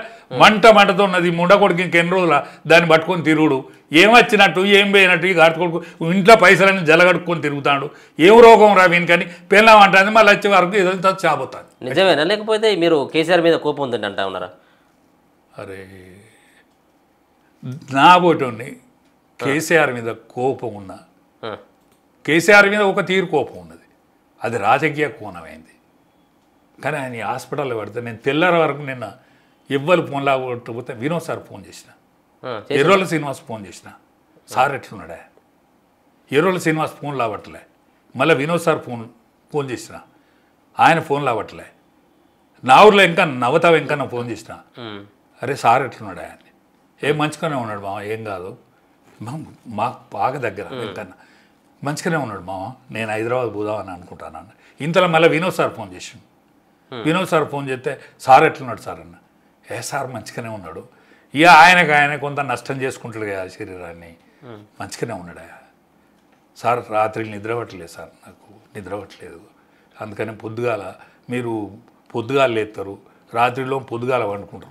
మంటతో ఉన్నది, ముండ కొడుకు ఇంకెన్ని రోజుల దాన్ని పట్టుకొని తిరుగుడు, ఏమొచ్చినట్టు ఏం పోయినట్టు. ఈ గాడి కొడుకు ఇంట్లో పైసలన్నీ జలగడుక్కొని తిరుగుతాడు, ఏం రోగం రా వీనికని పెళ్ళం అంటుంది. మళ్ళీ వచ్చే వరకు ఏదో చాబోతాను. నిజమేనా? లేకపోతే మీరు కేసీఆర్ మీద కోపం ఉందండి అంటా ఉన్నారా? అరే నా పోటీ కేసీఆర్ మీద కోపం ఉన్నా, కేసీఆర్ మీద ఒక తీరు కోపం ఉన్నది, అది రాజకీయ కోణమైంది. కానీ ఆయన హాస్పిటల్లో పడితే నేను తెల్లారి వరకు నిన్న ఎవ్వరు ఫోన్ లాగొట్టకపోతే వినోద్ సార్ ఫోన్ చేసిన, ఎర్రోళ్ళ శ్రీనివాస్ ఫోన్ చేసిన, సార్ ఎట్లున్నాడా? ఎర్రోళ్ళ శ్రీనివాస్ ఫోన్ లావట్లే. మళ్ళీ వినోద్ సార్ ఫోన్ చేసిన, ఆయన ఫోన్ లావట్లే. నా ఊర్లో ఇంకా నవత వెంకన్న ఫోన్ చేసిన, అరే సార్ ఎట్లున్నాడా అని. ఏం మంచిగానే ఉన్నాడు మామ, ఏం కాదు, మాకు బాగా దగ్గర వెంకన్న మంచిగానే ఉన్నాడు మామ, నేను హైదరాబాద్ పోదామని అనుకుంటాను అన్న. ఇంతలో మళ్ళీ వినోద్ సార్ ఫోన్ చేసిండు. వినోద్ సార్ ఫోన్ చేస్తే సార్ ఎట్లున్నాడు సార్ అన్న. సార్ మంచిగానే ఉన్నాడు, ఇక ఆయన కొంత నష్టం చేసుకుంటాడు కదా శరీరాన్ని, మంచిగానే ఉన్నాడా సార్. రాత్రి నిద్రపట్టలేదు సార్, నాకు నిద్రపట్టలేదు, అందుకని మీరు పొద్దుగాల లేస్తారు, రాత్రిలో పొద్దుగాల వండుకుంటారు.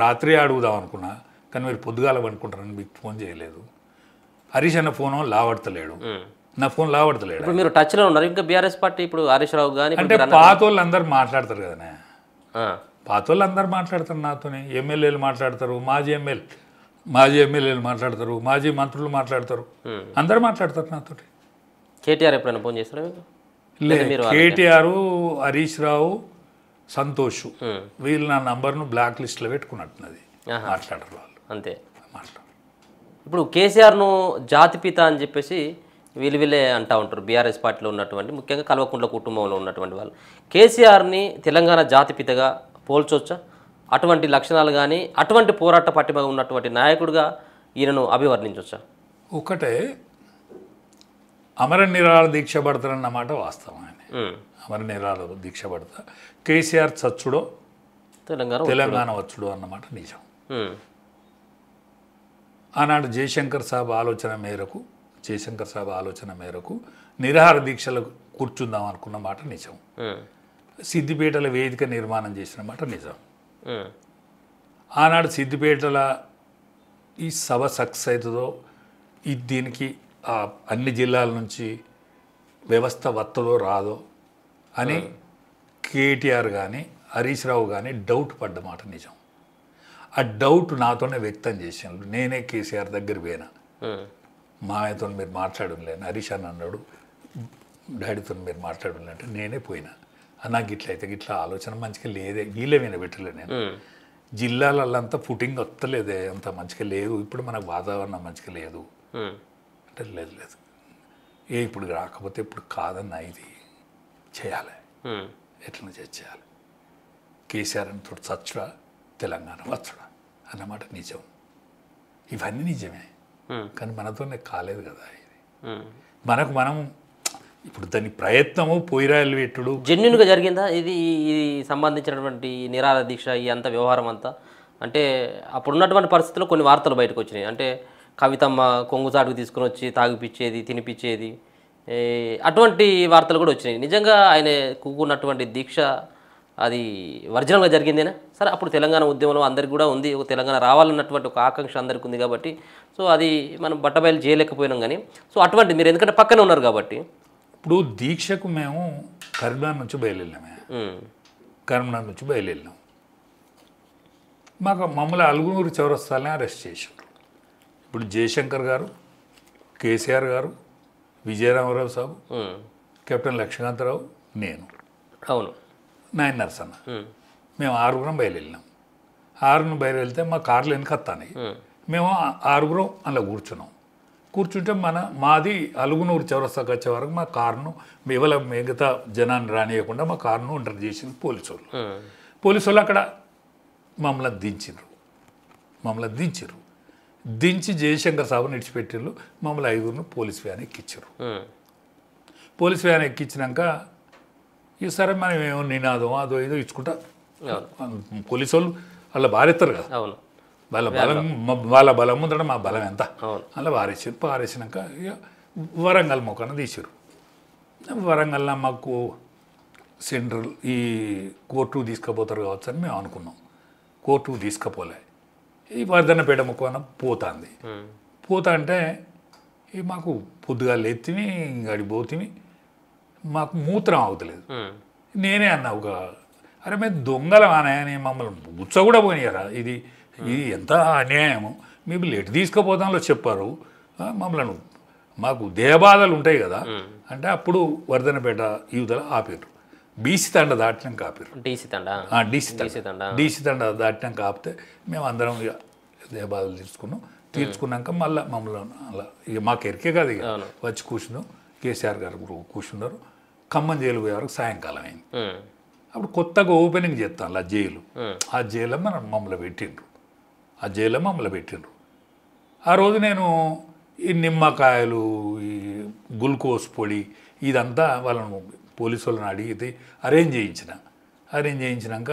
రాత్రి అడుగుదాం అనుకున్నా, కానీ మీరు పొద్దుగాల వండుకుంటారని మీకు ఫోన్ చేయలేదు. హరీష్ అన్న ఫోన్ లావడతలేడు, నా ఫోన్ లావడతలేడు. ఇప్పుడు మీరు టచ్లో ఉన్నారు ఇంకా బీఆర్ఎస్ పార్టీ? ఇప్పుడు హరీష్ రావు కానీ అంటే పాత వాళ్ళు అందరు మాట్లాడతారు కదనే, పాత వాళ్ళు అందరు మాట్లాడతారు నాతోనే. ఎమ్మెల్యేలు మాట్లాడతారు, మాజీ ఎమ్మెల్యేలు మాట్లాడతారు, మాజీ మంత్రులు మాట్లాడతారు, అందరు మాట్లాడతారు నాతో. కేటీఆర్ ఎప్పుడైనా ఫోన్ చేస్తారా మీకు? లేదు, కేటీఆర్, హరీష్ రావు, సంతోష్ వీళ్ళు నా నంబర్ను బ్లాక్ లిస్ట్లో పెట్టుకున్నట్టున్నది, మాట్లాడరు వాళ్ళు అంతే. ఇప్పుడు కేసీఆర్ను జాతిపిత అని చెప్పేసి వీళ్ళే అంటూ ఉంటారు బీఆర్ఎస్ పార్టీలో ఉన్నటువంటి, ముఖ్యంగా కల్వకుంట్ల కుటుంబంలో ఉన్నటువంటి వాళ్ళు. కేసీఆర్ని తెలంగాణ జాతిపితగా పోల్చొచ్చా? అటువంటి లక్షణాలు కానీ అటువంటి పోరాట పట్టిమ ఉన్నటువంటి నాయకుడిగా ఈయనను అభివర్ణించవచ్చా? ఒకటే, అమర నిరాహార దీక్ష పడతారన్నమాట వాస్తవం. అమర నిరాహార దీక్ష పడతా, కేసీఆర్ చచ్చుడో తెలంగాణ వచ్చుడో అన్నమాట నిజం. ఆనాడు జయశంకర్ సాబ్ ఆలోచన మేరకు నిరాహార దీక్షలు కూర్చుందాం అనుకున్న మాట నిజం. సిద్దిపేటల వేదిక నిర్మాణం చేసిన మాట నిజం. ఆనాడు సిద్దిపేటల ఈ సభ సక్సెస్ అవుతుందో, దీనికి అన్ని జిల్లాల నుంచి వ్యవస్థ వత్తదో రాదో అని కేటీఆర్ కానీ హరీష్ రావు కానీ డౌట్ పడ్డ మాట నిజం. ఆ డౌట్ నాతోనే వ్యక్తం చేశాను. నేనే కేసీఆర్ దగ్గర పోయినా, మామయ్యతో మీరు మాట్లాడలేను, హరీష్ అని అన్నాడు, డాడీతో మీరు మాట్లాడలే అంటే నేనే పోయినా. నాకు ఇట్లా ఆలోచన మంచిగా లేదే, వీళ్ళే వినబెట్టలే. నేను జిల్లాలంతా ఫుటింగ్ వస్తలేదే, అంత మంచిగా లేదు, ఇప్పుడు మనకు వాతావరణం మంచిగా లేదు అంటే లేదు ఇప్పుడు రాకపోతే ఇప్పుడు కాదన్న, ఇది చేయాలి, ఎట్లా చేయాలి. కేసీఆర్ అని తోడు చచ్చుడా తెలంగాణ వచ్చుడా అన్నమాట నిజం. ఇవన్నీ నిజమే, కానీ మనతోనే కాలేదు కదా ఇది. మనం ఇప్పుడు దాని ప్రయత్నము పోయిరాయలు పెట్టుడు జెన్యున్గా జరిగిందా? ఇది సంబంధించినటువంటి నిరాహార దీక్ష ఈ అంత వ్యవహారం అంతా అంటే అప్పుడున్నటువంటి పరిస్థితుల్లో కొన్ని వార్తలు బయటకు వచ్చినాయి. అంటే కవితమ్మ కొంగుచాటుకు తీసుకుని వచ్చి తాగిపిచ్చేది, తినిపించేది, అటువంటి వార్తలు కూడా వచ్చినాయి. నిజంగా ఆయన కూకున్నటువంటి దీక్ష అది ఒరిజినల్గా జరిగిందేనా సరే అప్పుడు తెలంగాణ ఉద్యమంలో అందరికి కూడా ఉంది ఒక తెలంగాణ రావాలన్నటువంటి ఒక ఆకాంక్ష అందరికి ఉంది కాబట్టి సో అది మనం బట్టబయలు చేయలేకపోయినాం కానీ సో అటువంటి మీరు ఎందుకంటే పక్కనే ఉన్నారు కాబట్టి ఇప్పుడు దీక్షకు మేము కరీంనగర్ నుంచి బయలుదేరినామే కరీంనగర్ నుంచి బయలుదేరినాం మమ్మల్ని అలుగునూరు చౌరస్తాలనే అరెస్ట్ చేశారు ఇప్పుడు జయశంకర్ గారు కేసీఆర్ గారు విజయరామరావు సాబు కెప్టెన్ లక్ష్మీకాంతరావు నేను అవును నాయన నరసన్న మేము 6గురం బయలుదేరినాం 6 బయలుదేరితే మా కార్లు వెనక వస్తాయి మేము 6గురం అలా కూర్చుంటే మాది అలుగునూరు చౌరస్తాకు వచ్చే వరకు మా కారును మిగతా జనాన్ని రానియకుండా మా కారును ఒంటరి చేసింది పోలీసు వాళ్ళు అక్కడ మమ్మల్ని దించారు దించి జయశంకర్ సాబుని ఇడిచిపెట్టిళ్ళు మమ్మల్ని 5గురిని పోలీస్ వ్యాన్ ఎక్కించారు పోలీస్ వ్యాన్ ఎక్కించినాక ఈసారి మనం ఏమో నినాదం అదో ఏదో ఇచ్చుకుంటా పోలీసు వాళ్ళు వాళ్ళ బారెత్తారు కదా వాళ్ళ బలం ముందర మా బలం ఎంత అలా పారేసినాక ఇక వరంగల్ మొక్కన తీసారు వరంగల్లో మాకు సెంట్రల్ ఈ కోర్టుకు తీసుకుపోతారు కావచ్చు అని మేము అనుకున్నాం కోర్టుకు తీసుకుపోలే ఈ వర్ధనపేట మొక్కన పోతా అంటే మాకు పొద్దుగా లేతివి గడిపోతివి మాకు మూత్రం అవుతలేదు నేనే అన్నా అరే మేము దొంగలం అని మమ్మల్ని గుచ్చ కూడా పోనీయరా ఇది ఎంత అన్యాయము మేము లేట్ తీసుకుపోతాంలో చెప్పారు మమ్మల్ని మాకు దేహబాధలు ఉంటాయి కదా అంటే అప్పుడు వర్ధనపేట యువతల ఆపారు బీసీ తండ దాటినాక ఆపారు డీసీ తండ దాటినాక ఆపితే మేము అందరం ఇక దేహబాధలు తీర్చుకున్నాక మళ్ళీ మమ్మల్ని అలా ఇక మాకు ఎరికే కాదు ఇక వచ్చి కూర్చున్నాం కేసీఆర్ గారు కూర్చున్నారు ఖమ్మం జైలు పోయే వరకు సాయంకాలం అయింది అప్పుడు కొత్తగా ఓపెనింగ్ చేస్తాను ఆ జైల్లో మమ్మల్ని పెట్టిండ్రు ఆ రోజు నేను ఈ నిమ్మకాయలు ఈ గ్లూకోజ్ పొడి ఇదంతా వాళ్ళను పోలీసు వాళ్ళని అడిగితే అరేంజ్ చేయించినాక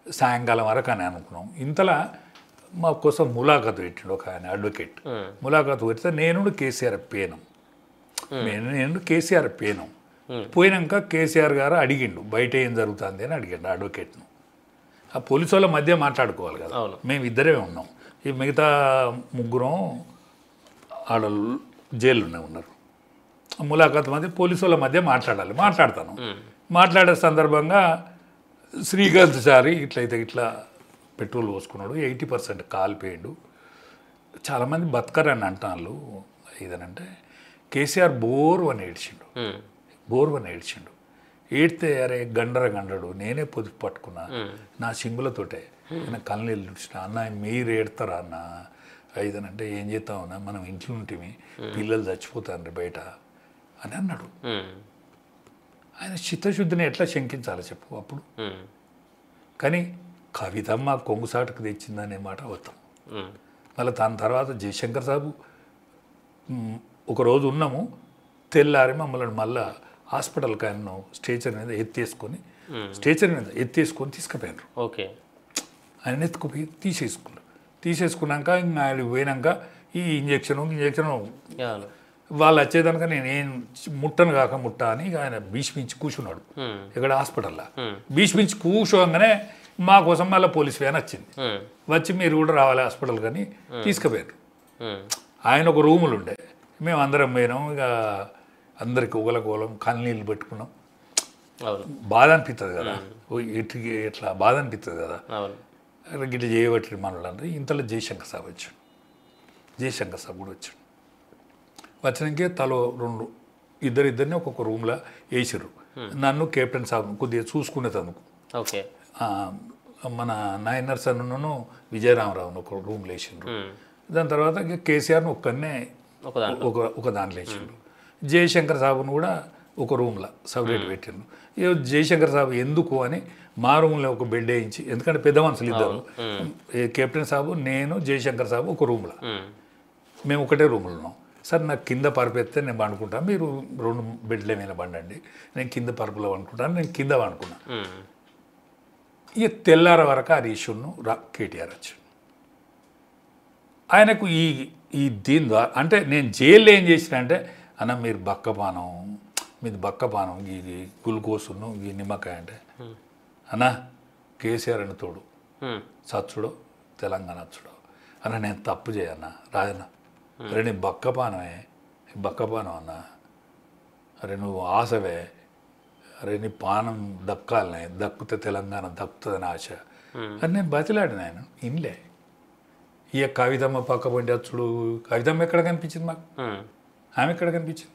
సాయంకాలం వరకు అని అనుకున్నాం ఇంతలా మా కోసం ములాఖతు పెట్టిండు ఒక ఆయన అడ్వకేట్ ములాఖతు పెడితే నేను కేసీఆర్ పేనం పోయినాక కేసీఆర్ గారు అడిగిండు బయట ఏం జరుగుతుంది అని అడిగిండు అడ్వకేట్ను ఆ పోలీసు వాళ్ళ మధ్య మాట్లాడుకోవాలి కదా మేము ఇద్దరే ఉన్నాం ఈ మిగతా ముగ్గురం ఆడ జైల్లోనే ఉన్నారు ములాఖాత్ మధ్య పోలీసు వాళ్ళ మధ్య మాట్లాడతాను మాట్లాడే సందర్భంగా శ్రీకాంత్ సారి ఇట్లా పెట్రోల్ పోసుకున్నాడు 80% కాలిపోయాడు చాలామంది బతకరని అంటున్నారు ఇదనంటే కేసీఆర్ బోర్ అని ఏడ్చిండు ఏడితే అరే గండడు నేనే పొదుపు పట్టుకున్నా నా సింగులతోటే నేను కళ్ళనీళ్ళు చూసిన అన్న మీరు ఏడతారా అన్న ఇదనంటే ఏం చేస్తామన్నా మనం ఇంట్లో ఉంటేమి పిల్లలు చచ్చిపోతారు బయట అని అన్నాడు ఆయన చిత్తశుద్ధిని ఎట్లా శంకించాలి చెప్పు అప్పుడు కానీ కవితమ్మ కొంగుసాటుకు తెచ్చిందనే మాట వస్తాం మళ్ళీ దాని తర్వాత జయశంకర్ సాబు ఒకరోజు ఉన్నాము తెల్లారి మమ్మల్ని మళ్ళీ హాస్పిటల్కి ఆయన స్టేచర్ మీద ఎత్తేసుకొని తీసుకుపోయారు ఆయన ఎత్తుకుపోయి తీసేసుకున్నాక ఇంకా ఆయన పోయినాక ఈ ఇంజక్షన్ వాళ్ళు వచ్చేదానిక నేనేం ముట్టను కాక ముట్ట అని ఆయన భీష్మించి కూర్చున్నాడు ఇక్కడ హాస్పిటల్లో భీష్మించి కూర్చోగానే మా కోసం మళ్ళీ పోలీస్ వ్యాన్ వచ్చింది వచ్చి మీరు కూడా రావాలి హాస్పిటల్ కానీ తీసుకుపోయారు ఆయన ఒక రూములు ఉండే మేము అందరం పోయినాం ఇక అందరికి ఒకలం కన్నీళ్ళు పెట్టుకున్నాం బాధ అనిపిస్తుంది కదా ఇట్లా బాధ అనిపిస్తుంది కదా గిట్ల చేయబట్టి మనలు అంటే ఇంతలో జయశంకర్ సాబ్ కూడా వచ్చాడు వచ్చినాకే తలో ఇద్దరిని ఒక్కొక్క రూమ్లో వేసారు నన్ను కెప్టెన్ సాబ్ కొద్దిగా చూసుకునేందుకు మన నాయన నరసన్నను విజయరామరావును ఒక రూమ్లో వేసిండ్రు దాని తర్వాత కేసీఆర్ను ఒక్కనే ఒక దాంట్లో వేసిండ్రు జయశంకర్ సాబును కూడా ఒక రూమ్లో సపరేట్ పెట్టిండ్రు జయశంకర్ సాబు ఎందుకు అని మా రూమ్లో ఒక బెడ్ వేయించి ఎందుకంటే పెద్ద మనుషులు ఇద్దరు కెప్టెన్ సాబు నేను జయశంకర్ సాబు ఒక రూమ్లో మేము ఒకటే రూమ్లో ఉన్నాం సార్ నాకు కింద పరుపెత్తే నేను పండుకుంటాను మీరు 2 బెడ్ల మీద పండండి నేను కింద పరుపులో పండుకుంటాను నేను కింద పండుకున్నాను ఇక తెల్లార వరకు ఆ రీషును కేటీఆర్ వచ్చాడు ఆయనకు ఈ దీని ద్వారా అంటే నేను జైల్లో ఏం చేసిన అంటే అన్న మీది బక్కపానం ఈ గ్లూకోసును ఈ నిమ్మకాయ అంటే అన్నా కేసీఆర్ అని తోడు చచ్చుడో తెలంగాణ వచ్చుడో అన్న నేను తప్పు చేయన్నా రాజన్న అరే నీ బక్కపానమే బక్కపానం అన్న అరే నువ్వు ఆశవే అరే నీ పానం దక్కాలనే దక్కుతే తెలంగాణ దక్కుతుందని ఆశ అని నేను బతిలాడిన ఆయన ఇన్లే ఇక కవితమ్మ పక్క పోయింటే వచ్చుడు కవితమ్మ ఎక్కడ కనిపించింది మాకు ఆమె ఎక్కడ కనిపించింది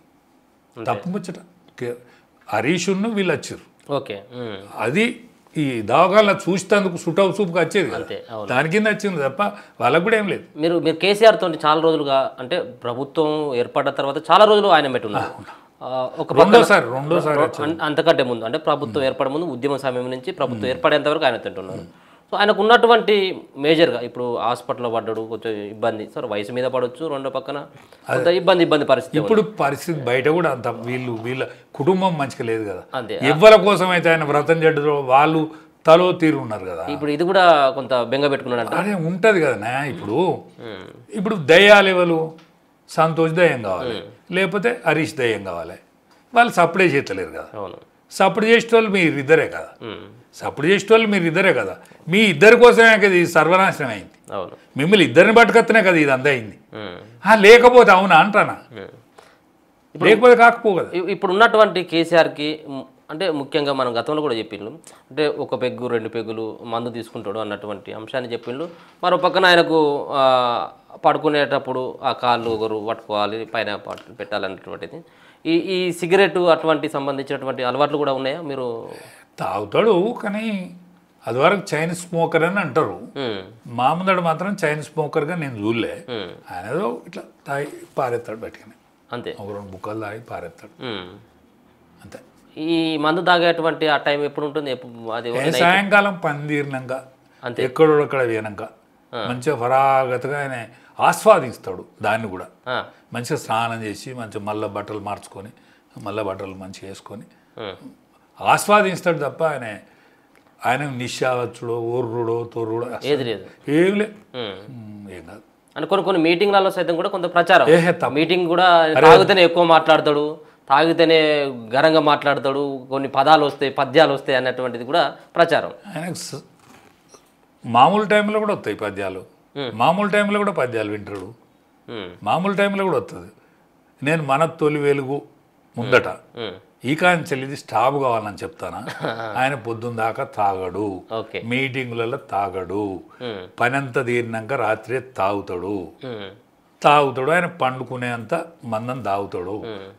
తప్పు ముచ్చట హరీషును వీళ్ళు వచ్చారు ఓకే అది ఈ దవాఖాన చూసేందుకు సుటవు చూపుకి వచ్చేది కదా దాని కింద వచ్చింది తప్ప వాళ్ళకు కూడా ఏం లేదు. మీరు కేసీఆర్ తోటి చాలా రోజులుగా అంటే ప్రభుత్వం ఏర్పడ్డ తర్వాత చాలా రోజులు ఆయన పెట్టున్నారు. ఒక రెండోసారి అంతకంటే ముందు అంటే ప్రభుత్వం ఏర్పడే ముందు ఉద్యమ సమయం నుంచి ప్రభుత్వం ఏర్పడేంత వరకు ఆయన తింటున్నారు. సో ఆయనకు ఉన్నటువంటి మేజర్గా ఇప్పుడు హాస్పిటల్లో పడ్డాడు కొంచెం ఇబ్బంది సార్ వయసు మీద పడవచ్చు రెండో పక్కన అంత ఇబ్బంది పరిస్థితి. ఇప్పుడు పరిస్థితి బయట కూడా అంత వీళ్ళ కుటుంబం మంచిగా లేదు కదా. అంతే ఎవ్వరి కోసం అయితే ఆయన వ్రతం చెడ్డదో వాళ్ళు తలో తీరు ఉన్నారు కదా. ఇప్పుడు ఇది కూడా కొంత బెంగ పెట్టుకున్నాడు అదే ఉంటుంది కదా. ఇప్పుడు దయ్యాలు ఎవరు సంతోష్ దయ్యం కావాలి లేకపోతే హరీష్ దయ్యం కావాలి. వాళ్ళు సప్పుడే చేస్తలేరు కదా. సప్పుడు చేసేటోళ్ళు మీరు ఇద్దరే కదా. సప్పుడు చేసేటోళ్ళు మీరు ఇద్దరే కదా. మీ ఇద్దరి కోసమే కదా ఇది సర్వనాశనం అయింది. మిమ్మల్ని ఇద్దరిని పట్టుకొత్తనే కదా ఇది అంతా అయింది. లేకపోతే అవునా అంటానా లేకపోతే కాకపో కదా. ఇప్పుడు ఉన్నటువంటి కేసీఆర్కి అంటే ముఖ్యంగా మనం గతంలో కూడా చెప్పిండ్రు అంటే ఒక పెగ్గు 2 పెగ్గులు మందు తీసుకుంటాడు అన్నటువంటి అంశాన్ని చెప్పిండ్రు. మరో పక్కన ఆయనకు పడుకునేటప్పుడు ఆ కాళ్ళు ఒకరు పట్టుకోవాలి పైన పెట్టాలన్నటువంటిది. ఈ సిగరెట్ అటువంటి సంబంధించినటువంటి అలవాట్లు కూడా ఉన్నాయా? మీరు తాగుతాడు కానీ అది వరకు చైన్ స్మోకర్ అని అంటారు. మామూలు మాత్రం చైన్ స్మోకర్గా నేను చూడలే. ఆయన ఏదో ఇట్లా తాగి పారేస్తాడు బయటకనే అంతే. ఒక 2 బుక్కలు తాగి పారేస్తాడు అంతే. ఈ మందు తాగేటువంటి ఆ టైం ఎప్పుడు ఉంటుంది? అది సాయంకాలం పని తీరినాక అంతే ఎక్కడొక్కడ వేయనాక మంచిగా ఫరాగతగా ఆయన ఆస్వాదిస్తాడు దాన్ని కూడా. మంచిగా స్నానం చేసి మంచిగా మళ్ళీ బట్టలు మార్చుకొని మళ్ళీ బట్టలు మంచిగా వేసుకొని ఆస్వాదిస్తాడు తప్ప ఆయన నిశ్చావచ్చుడో ఓర్రుడో తోర్రుడో ఏది లేదు ఏం లేదు ఏం కాదు. అంటే కొన్ని మీటింగ్లలో సైతం కూడా కొంత ప్రచారం మీటింగ్ కూడా తాగితేనే ఎక్కువ మాట్లాడతాడు తాగితేనే ఘనంగా మాట్లాడతాడు కొన్ని పదాలు వస్తాయి పద్యాలు వస్తాయి అన్నటువంటిది కూడా ప్రచారం. ఆయనకు మామూలు టైంలో కూడా వస్తాయి పద్యాలు మామూలు టైంలో కూడా పద్యాలు వింటాడు మామూలు టైంలో కూడా వస్తుంది. నేను మన తొలి వెలుగు ముందట ఈ కాంచెల్ ఇది స్టాప్ కావాలని చెప్తానా. ఆయన పొద్దున్న దాకా తాగడు మీటింగులలో తాగడు పనంతా తీరినాక రాత్రి తాగుతాడు ఆయన పండుకునేంత మందం తాగుతాడు.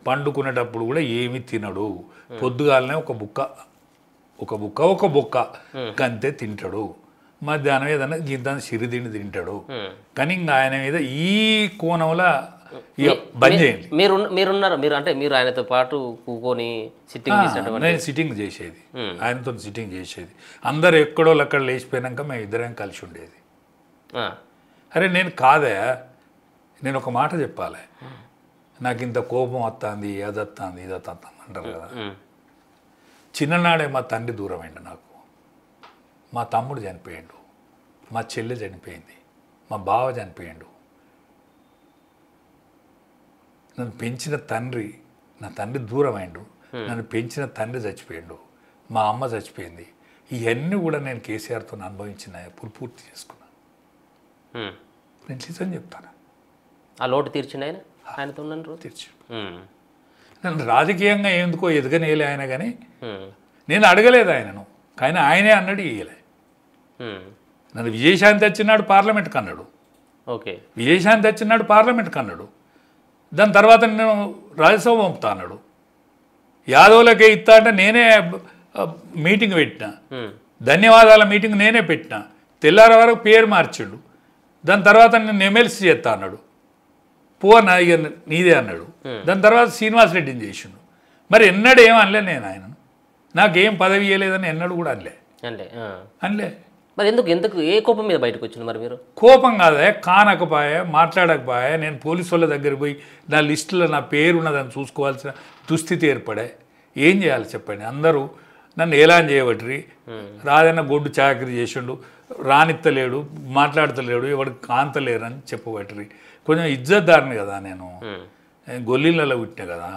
పండుకునేటప్పుడు కూడా ఏమి తినడు. పొద్దుగాలనే ఒక బుక్క గంతే తింటాడు. మధ్యాహ్నం ఏదైనా గింత సిరిదిండి తింటాడు. కానీ ఇంకా ఆయన మీద ఈ కోణంలో బంద్ చేయండి. మీరు ఆయనతో పాటు కూకొని నేను సిట్టింగ్ చేసేది ఆయనతో సిట్టింగ్ చేసేది. అందరు ఎక్కడో అక్కడ లేచిపోయినాక మేము ఇద్దరం కలిసి ఉండేది. అరే నేను కాదే నేను ఒక మాట చెప్పాలి. నాకు ఇంత కోపం వస్తుంది అది వస్తుంది ఇది వస్తుంది అంటారు కదా. చిన్ననాడే మా తండ్రి దూరం అయింది నాకు. మా తమ్ముడు చనిపోయాడు మా చెల్లె చనిపోయింది మా బావ చనిపోయాడు. నన్ను పెంచిన తండ్రి నా తండ్రి దూరం అయిండు. నన్ను పెంచిన తండ్రి చచ్చిపోయాడు. మా అమ్మ చచ్చిపోయింది. ఇవన్నీ కూడా నేను కేసీఆర్తో అనుభవించిన పూర్తి చేసుకున్నా. నేను నిజం చెప్తాను. ఆ లోటు తీర్చిండు ఆయనతో తీర్చి నన్ను రాజకీయంగా ఎందుకో ఎదగనేలే ఆయన కానీ నేను అడగలేదు ఆయనను. కానీ ఆయనే అన్నాడు ఇయ్యలే. నన్ను విజయశాంతి వచ్చినాడు పార్లమెంట్కి అన్నాడు. విజయశాంతి వచ్చినాడు పార్లమెంట్కి అన్నాడు. దాని తర్వాత నేను రాజ్యసభ పంపుతా అన్నాడు. యాదవులకే ఇస్తా అంటే నేనే మీటింగ్ పెట్టిన ధన్యవాదాల మీటింగ్ నేనే పెట్టిన. తెల్లార వరకు పేరు మార్చిండు. దాని తర్వాత నేను ఎమ్మెల్సీ చేస్తా అన్నాడు. పోనా ఇక నీదే అన్నాడు. దాని తర్వాత శ్రీనివాసరెడ్డిని చేసిండు. మరి ఎన్నడూ ఏం అనలే నేను ఆయనను. నాకేం పదవి ఇవ్వలేదని ఎన్నడూ కూడా అనలే. మరి ఎందుకు ఏ కోపం మీద బయటకు వచ్చింది? మరి మీరు కోపం కాదే కానకపోయా మాట్లాడకపోయా. నేను పోలీసు వాళ్ళ దగ్గర పోయి నా లిస్టులో నా పేరు ఉన్నదని చూసుకోవాల్సిన దుస్థితి ఏర్పడే. ఏం చేయాలి చెప్పండి. అందరూ నన్ను ఏలాన్ చేయబట్టి రాజన్న గొడ్డు చాకరీ చేసిండు రానిత్తలేడు మాట్లాడతలేడు ఎవరికి కాంతలేరని చెప్పబట్టి కొంచెం ఇజ్జత్దారుని కదా. నేను గొల్లీలలో పుట్టినా కదా.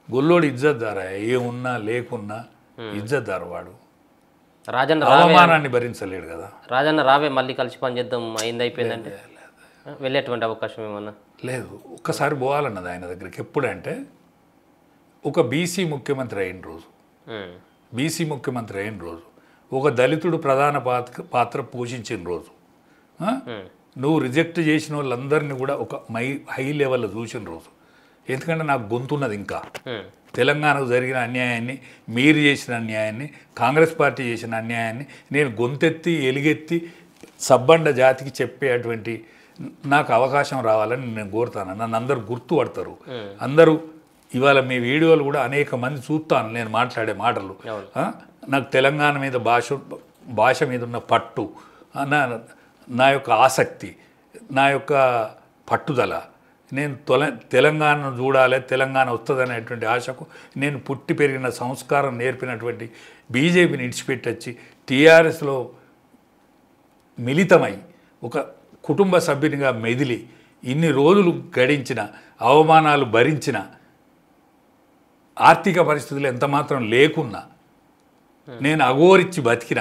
గొల్లోడు ఇజ్జత్దారా ఏమున్నా లేకున్నా ఇజ్జత్దారు వాడు. రాజన్న రావే అవమానాన్ని భరించలేడు కదా. రాజన్న రావే మళ్ళీ కలిసి పని చేద్దాం అయింది అయిపోయిందంటే వెళ్ళేటువంటి అవకాశం ఏమన్నా లేదు. ఒక్కసారి పోవాలన్నది ఆయన దగ్గరికి. ఎప్పుడంటే ఒక బీసీ ముఖ్యమంత్రి అయిన రోజు, బీసీ ముఖ్యమంత్రి అయిన రోజు, ఒక దళితుడు ప్రధాన పాత్ర పోషించిన రోజు, నువ్వు రిజెక్ట్ చేసిన వాళ్ళందరినీ కూడా ఒక హై లెవెల్లో చూసిన రోజు. ఎందుకంటే నాకు గొంతున్నది ఇంకా. తెలంగాణకు జరిగిన అన్యాయాన్ని, మీరు చేసిన అన్యాయాన్ని, కాంగ్రెస్ పార్టీ చేసిన అన్యాయాన్ని నేను గొంతెత్తి ఎలుగెత్తి సబ్బండ జాతికి చెప్పేటువంటి నాకు అవకాశం రావాలని నేను కోరుతాను. నన్ను అందరూ గుర్తుపడతారు. అందరూ ఇవాళ మీ వీడియోలు కూడా అనేక మంది చూస్తాను నేను మాట్లాడే మాటలు. నాకు తెలంగాణ మీద భాష మీద ఉన్న పట్టు, నా యొక్క ఆసక్తి, నా యొక్క పట్టుదల, నేను తెలంగాణను చూడాలి, తెలంగాణ వస్తుందనేటువంటి ఆశకు నేను పుట్టి పెరిగిన సంస్కారం నేర్పినటువంటి బీజేపీని ఇడిచిపెట్టి వచ్చి టీఆర్ఎస్లో మిళితమై ఒక కుటుంబ సభ్యునిగా మెదిలి ఇన్ని రోజులు గడించిన, అవమానాలు భరించిన, ఆర్థిక పరిస్థితులు ఎంతమాత్రం లేకున్నా నేను అఘోరించి బతికిన,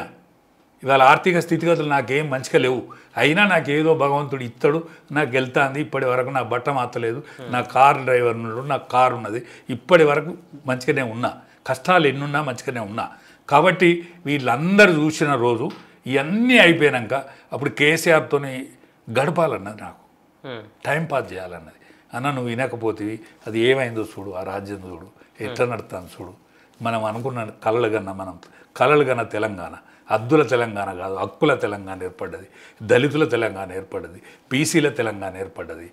ఇవాళ ఆర్థిక స్థితిగతులు నాకేం మంచిగా లేవు, అయినా నాకేదో భగవంతుడు ఇస్తాడు, నాకు వెళ్తాంది. ఇప్పటి వరకు నా బట్ట మాత్తలేదు, నా కార్ డ్రైవర్ ఉన్నాడు, నాకు కారు ఉన్నది, ఇప్పటి వరకు మంచిగానే ఉన్నా, కష్టాలు ఎన్నున్నా మంచిగానే ఉన్నా. కాబట్టి వీళ్ళందరూ చూసిన రోజు ఇవన్నీ అయిపోయాక అప్పుడు కేసీఆర్తో గడపాలన్నది, నాకు టైంపాస్ చేయాలన్నది. అన్న నువ్వు వినకపోతే అది ఏమైందో చూడు, ఆ రాజ్యం చూడు ఎట్లా నడుతాను చూడు. మనం అనుకున్న కలలు కన్న తెలంగాణ అద్దుల తెలంగాణ కాదు, హక్కుల తెలంగాణ ఏర్పడ్డది, దళితుల తెలంగాణ ఏర్పడ్డది, బీసీల తెలంగాణ ఏర్పడ్డది.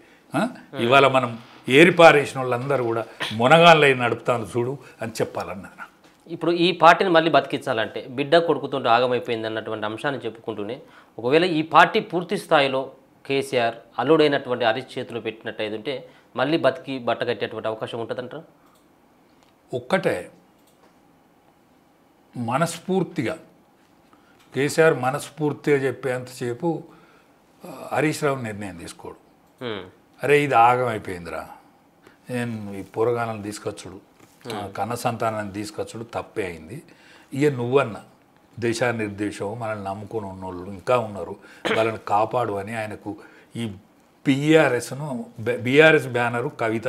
ఇవాళ మనం ఏరిపారేసిన వాళ్ళందరూ కూడా మునగాళ్ళై నడుపుతాను చూడు అని చెప్పాలన్నది. ఇప్పుడు ఈ పార్టీని మళ్ళీ బతికించాలంటే బిడ్డ కొడుకుతుంటే ఆగమైపోయింది అన్నటువంటి అంశాన్ని చెప్పుకుంటూనే, ఒకవేళ ఈ పార్టీ పూర్తి స్థాయిలో కేసీఆర్ అల్లుడైనటువంటి హరీష్ చేతిలో పెట్టినట్టయితే మళ్ళీ బతికి బట్టగట్టేటువంటి అవకాశం ఉంటుందంటారా? ఒక్కటే మనస్ఫూర్తిగా కేసీఆర్ మనస్ఫూర్తిగా చెప్పేంతసేపు హరీష్ రావు నిర్ణయం తీసుకోడు. అరే ఇది ఆగమైపోయిందిరా, నేను ఈ పూరగాలను తీసుకొచ్చుడు, కన్న సంతానాన్ని తీసుకొచ్చుడు తప్పే అయింది, ఇక నువ్వన్న దిశానిర్దేశం మనల్ని నమ్ముకొని ఉన్నోళ్ళు ఇంకా ఉన్నారు, వాళ్ళని కాపాడు అని ఆయనకు ఈ బీఆర్ఎస్ బ్యానరు కవిత,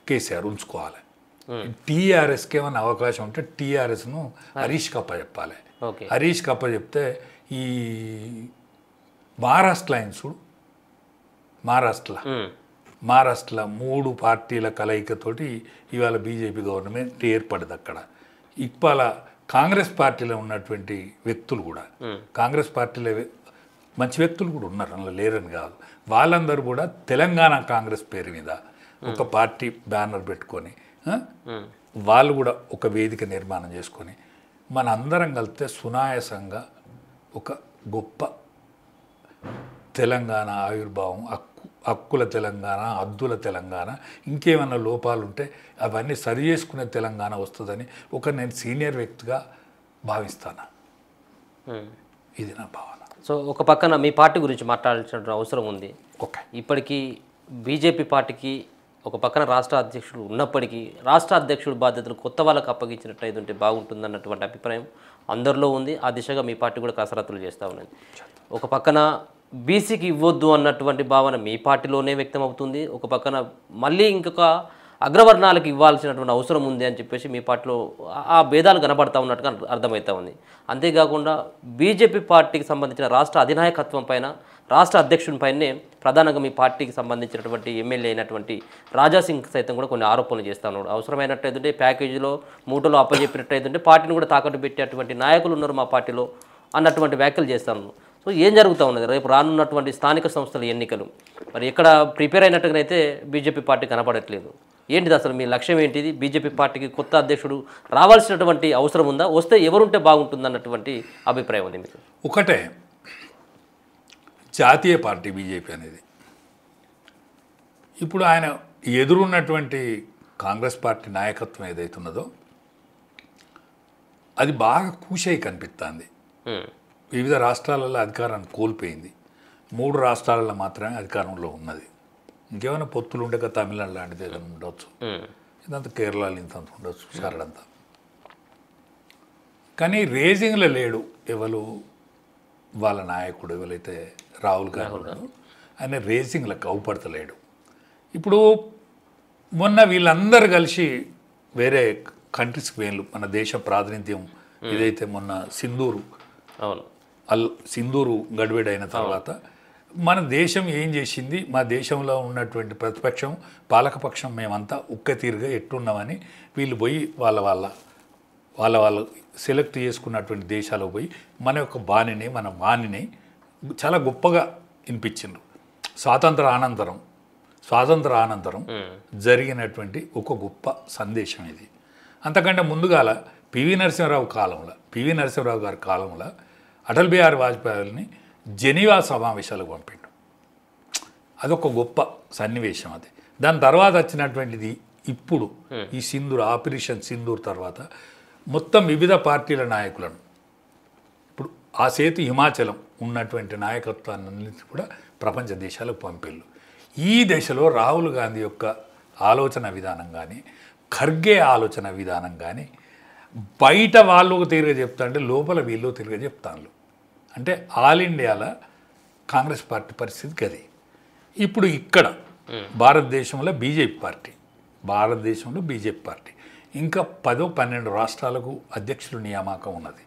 కేసీఆర్ ఉంచుకోవాలి. టీఆర్ఎస్కి ఏమైనా అవకాశం ఉంటే టీఆర్ఎస్ను హరీష్ కప్ప చెప్పాలి. హరీష్ కప్ప చెప్తే ఈ మహారాష్ట్ర ఆయన చూడు, మహారాష్ట్రలో 3 పార్టీల కలయికతోటి ఇవాళ బీజేపీ గవర్నమెంట్ ఏర్పడింది. అక్కడ ఇవాళ కాంగ్రెస్ పార్టీలో ఉన్నటువంటి వ్యక్తులు కూడా, కాంగ్రెస్ పార్టీలో మంచి వ్యక్తులు కూడా ఉన్నారు, అందులో లేరని కాదు, వాళ్ళందరూ కూడా తెలంగాణ కాంగ్రెస్ పేరు మీద ఒక పార్టీ బ్యానర్ పెట్టుకొని వాళ్ళు కూడా ఒక వేదిక నిర్మాణం చేసుకొని మన అందరం కలిస్తే సునాయాసంగా ఒక గొప్ప తెలంగాణ ఆవిర్భావం, హక్కుల తెలంగాణ, అద్దుల తెలంగాణ, ఇంకేమైనా లోపాలు ఉంటే అవన్నీ సరి చేసుకునే తెలంగాణ వస్తుందని నేను సీనియర్ వ్యక్తిగా భావిస్తాను. ఇది నా భావన. సో ఒక పక్కన మీ పార్టీ గురించి మాట్లాడాల్సిన అవసరం ఉంది. ఇప్పటికీ బీజేపీ పార్టీకి ఒక పక్కన రాష్ట్ర అధ్యక్షుడు ఉన్నప్పటికీ రాష్ట్ర అధ్యక్షుడు బాధ్యతలు కొత్త వాళ్ళకు అప్పగించినట్టు అయితే బాగుంటుందన్నటువంటి అభిప్రాయం అందరిలో ఉంది. ఆ దిశగా మీ పార్టీ కూడా కసరత్తులు చేస్తూ ఉన్నది. ఒక పక్కన బీసీకి ఇవ్వద్దు అన్నటువంటి భావన మీ పార్టీలోనే వ్యక్తమవుతుంది. ఒక పక్కన మళ్ళీ ఇంకొక అగ్రవర్ణాలకు ఇవ్వాల్సినటువంటి అవసరం ఉంది అని చెప్పేసి మీ పార్టీలో ఆ భేదాలు కనబడతా ఉన్నట్టుగా అర్థమవుతూ ఉంది. అంతేకాకుండా బీజేపీ పార్టీకి సంబంధించిన రాష్ట్ర అధినాయకత్వం పైన, రాష్ట్ర అధ్యక్షుని పైనే ప్రధానంగా మీ పార్టీకి సంబంధించినటువంటి ఎమ్మెల్యే అయినటువంటి రాజాసింగ్ సైతం కూడా కొన్ని ఆరోపణలు చేస్తూ ఉన్నాడు. అవసరమైనట్టయితే ప్యాకేజీలో మూటలో అప్పచెప్పినట్టయితే పార్టీని కూడా తాకట్టు పెట్టేటువంటి నాయకులు ఉన్నారు మా పార్టీలో అన్నటువంటి వ్యాఖ్యలు చేస్తాను. సో ఏం జరుగుతూ ఉన్నది? రేపు రానున్నటువంటి స్థానిక సంస్థల ఎన్నికలు మరి ఎక్కడ ప్రిపేర్ అయినట్టుగానైతే బీజేపీ పార్టీ కనపడట్లేదు. ఏంటిది అసలు మీ లక్ష్యం ఏంటిది? బీజేపీ పార్టీకి కొత్త అధ్యక్షుడు రావాల్సినటువంటి అవసరం ఉందా? వస్తే ఎవరుంటే బాగుంటుంది అన్నటువంటి అభిప్రాయం ఉంది మీకు? ఒకటే, జాతీయ పార్టీ బీజేపీ అనేది ఇప్పుడు ఆయన ఎదురున్నటువంటి కాంగ్రెస్ పార్టీ నాయకత్వం ఏదైతున్నదో అది బాగా కూషై కనిపిస్తుంది. వివిధ రాష్ట్రాలలో అధికారాన్ని కోల్పోయింది, 3 రాష్ట్రాలలో మాత్రమే అధికారంలో ఉన్నది. ఇంకేమైనా పొత్తులు ఉండక తమిళనాడు లాంటిది ఏదైనా ఉండవచ్చు, ఇదంతా కేరళలో ఇంత ఉండొచ్చు, సరడంతా. కానీ రేజింగ్లో లేడు ఎవరు వాళ్ళ నాయకుడు ఎవరైతే రాహుల్ గాంధీ ఉన్నారో ఆయన రేసింగ్లకు అవుపడతలేడు. ఇప్పుడు మొన్న వీళ్ళందరూ కలిసి వేరే కంట్రీస్కి వేళ్ళు మన దేశ ప్రాతినిధ్యం ఏదైతే మొన్న సింధూరు గడివేడైన తర్వాత మన దేశం ఏం చేసింది, మా దేశంలో ఉన్నటువంటి ప్రతిపక్షం పాలకపక్షం మేమంతా ఒక్క తీరుగా ఎట్టున్నామని వీళ్ళు పోయి వాళ్ళు సెలెక్ట్ చేసుకున్నటువంటి దేశాలకు పోయి మన యొక్క మన వాణిని చాలా గొప్పగా వినిపించిండ్రు. స్వాతంత్ర అనంతరం జరిగినటువంటి ఒక గొప్ప సందేశం ఇది. అంతకంటే ముందుగాల పివి నరసింహరావు గారి కాలంలో అటల్ బిహారీ వాజ్పేయిని జెనీవా సమావేశాలకు పంపిండు. అదొక గొప్ప సన్నివేశం అది. దాని తర్వాత వచ్చినటువంటిది ఇప్పుడు ఈ ఆపరేషన్ సింధూర్ తర్వాత మొత్తం వివిధ పార్టీల నాయకులను ఇప్పుడు ఆ సేతు హిమాచలం ఉన్నటువంటి నాయకత్వాన్ని కూడా ప్రపంచ దేశాలకు పంపిళ్ళు. ఈ దశలో రాహుల్ గాంధీ యొక్క ఆలోచన విధానం కానీ ఖర్గే ఆలోచన విధానం కానీ బయట వాళ్ళు తిరిగి చెప్తా అంటే లోపల వీళ్ళు తిరిగి చెప్తాను. అంటే ఆల్ ఇండియాలో కాంగ్రెస్ పార్టీ పరిస్థితి గది. ఇప్పుడు ఇక్కడ భారతదేశంలో బీజేపీ పార్టీ ఇంకా 10-12 రాష్ట్రాలకు అధ్యక్షుల నియామకం ఉన్నది.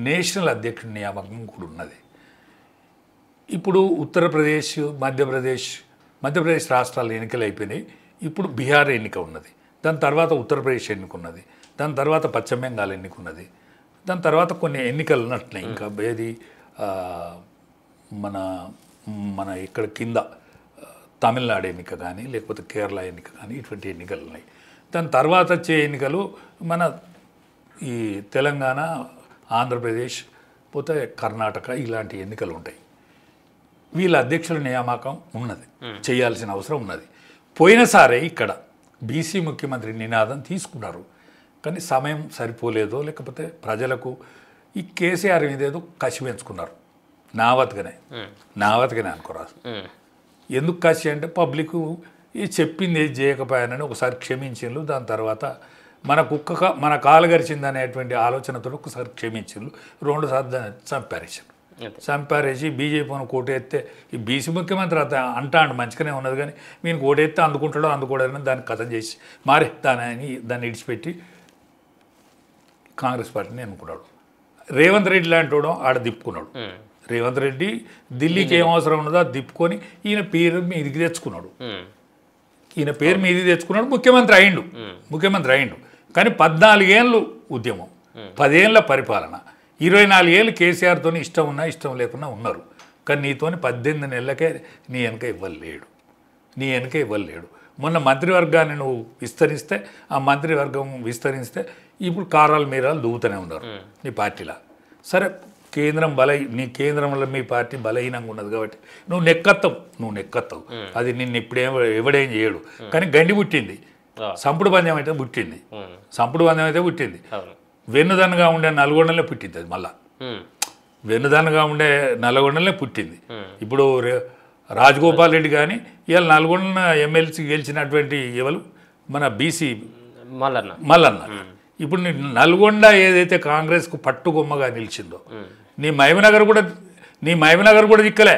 నేషనల్ అధ్యక్షుల నియామకం కూడా ఉన్నది. ఇప్పుడు ఉత్తరప్రదేశ్ మధ్యప్రదేశ్ రాష్ట్రాలు ఎన్నికలు అయిపోయినాయి. ఇప్పుడు బీహార్ ఎన్నిక ఉన్నది. దాని తర్వాత ఉత్తరప్రదేశ్ ఎన్నికున్నది. దాని తర్వాత పశ్చిమ బెంగాల్ ఎన్నికున్నది. దాని తర్వాత కొన్ని ఎన్నికలు ఉన్నట్టున్నాయి. ఇంకా ఏది మన ఇక్కడ కింద తమిళనాడు ఎన్నిక కానీ లేకపోతే కేరళ ఎన్నిక కానీ ఇటువంటి ఎన్నికలు ఉన్నాయి. దాని తర్వాత వచ్చే ఎన్నికలు మన ఈ తెలంగాణ, ఆంధ్రప్రదేశ్ పోతే కర్ణాటక ఇలాంటి ఎన్నికలు ఉంటాయి. వీళ్ళ అధ్యక్షుల నియామకం ఉన్నది, చేయాల్సిన అవసరం ఉన్నది. పోయినసారి ఇక్కడ బీసీ ముఖ్యమంత్రి నినాదం తీసుకున్నారు. కానీ సమయం సరిపోలేదో లేకపోతే ప్రజలకు ఈ కేసీఆర్ మీద ఏదో కసి పెంచుకున్నారు. నావతగానే అనుకోరాదు. ఎందుకు కసి అంటే పబ్లిక్ ఈ చెప్పింది ఏది చేయకపోయానని ఒకసారి క్షమించిండ్రు. దాని తర్వాత మన కాలు గరిచింది అనేటువంటి ఆలోచనతో ఒకసారి క్షమించిండ్రు. 2 సార్లు చంపారేసి బీజేపీని కోటెత్తే ఈ బీసీ ముఖ్యమంత్రి అంటాడు మంచిగానే ఉన్నది. కానీ మీరు కోటెత్తే అందుకుంటాడో అందుకోడని దాన్ని కథం చేసి దాన్ని ఇడిచిపెట్టి కాంగ్రెస్ పార్టీని ఎన్నుకున్నాడు. రేవంత్ రెడ్డి లాంటి వాడు ఆడ దిప్పుకున్నాడు. రేవంత్ రెడ్డి ఢిల్లీకి ఏం అవసరం ఉన్నదో అది దిప్పుకొని ఈయన పేరు మీదికి తెచ్చుకున్నాడు. ముఖ్యమంత్రి అయిండు. కానీ 14 ఏళ్ళు ఉద్యమం, 10 ఏళ్ళ పరిపాలన, 24 ఏళ్ళు కేసీఆర్తో ఇష్టం ఉన్నా ఇష్టం లేకున్నా ఉన్నారు. కానీ నీతోని 18 నెలలకే నీ వెనక ఇవ్వలేడు. మొన్న మంత్రివర్గాన్ని నువ్వు విస్తరిస్తే ఆ మంత్రివర్గం విస్తరిస్తే ఇప్పుడు కారాలు మీరాలు దూగుతూనే ఉన్నారు నీ పార్టీలో. సరే నీ కేంద్రంలో మీ పార్టీ బలహీనంగా ఉన్నది కాబట్టి నువ్వు నెక్కత్తవు. అది నిన్ను ఎవడేం చేయడు. కానీ గండి పుట్టింది, సంపుడు పందెం అయితే పుట్టింది. వెన్నుదన్నుగా ఉండే నల్గొండలే పుట్టింది. అది మళ్ళా వెన్నుదన్నుగా ఉండే నల్గొండలే పుట్టింది. ఇప్పుడు రాజగోపాల్ రెడ్డి కానీ ఇవాళ నల్గొండ ఎమ్మెల్సీ గెలిచినటువంటి ఎవరు మన బీసీ మల్లన్న. ఇప్పుడు నల్గొండ ఏదైతే కాంగ్రెస్కు పట్టుకొమ్మగా నిలిచిందో నీ మహబూబ్నగర్ కూడా దిక్కలే.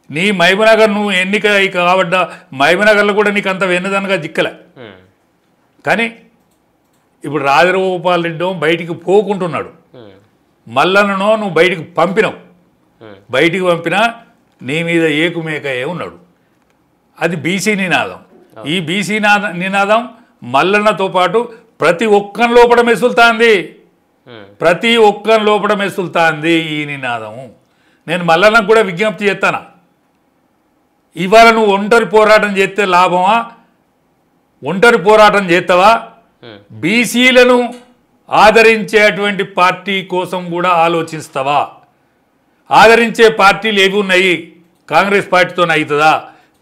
నీ మహబూబ్నగర్ నువ్వు ఎన్నిక కాబడ్డా మహబూబ్నగర్లో కూడా నీకు అంత వెన్నుదన్నుగా దిక్కలే. కానీ ఇప్పుడు రాజగోపాల్ రెడ్డి బయటికి పోకుంటున్నాడు. మల్లన్ననో నువ్వు బయటికి పంపినా నీ మీద ఏకుమేకయే ఉన్నాడు. అది బీసీ నినాదం. ఈ బీసీ నినాదం మల్లన్నతో పాటు ప్రతి ఒక్కరి లోపల మెసులుతాంది ఈ నినాదము. నేను మల్లన్నకు కూడా విజ్ఞప్తి చేస్తాను. ఇవాళ నువ్వు ఒంటరి పోరాటం చేస్తే లాభమా? ఒంటరి పోరాటం చేస్తావా? బీసీలను ఆదరించేటువంటి పార్టీ కోసం కూడా ఆలోచిస్తావా? ఆదరించే పార్టీలు ఏవి ఉన్నాయి? కాంగ్రెస్ పార్టీతోనే అవుతుందా?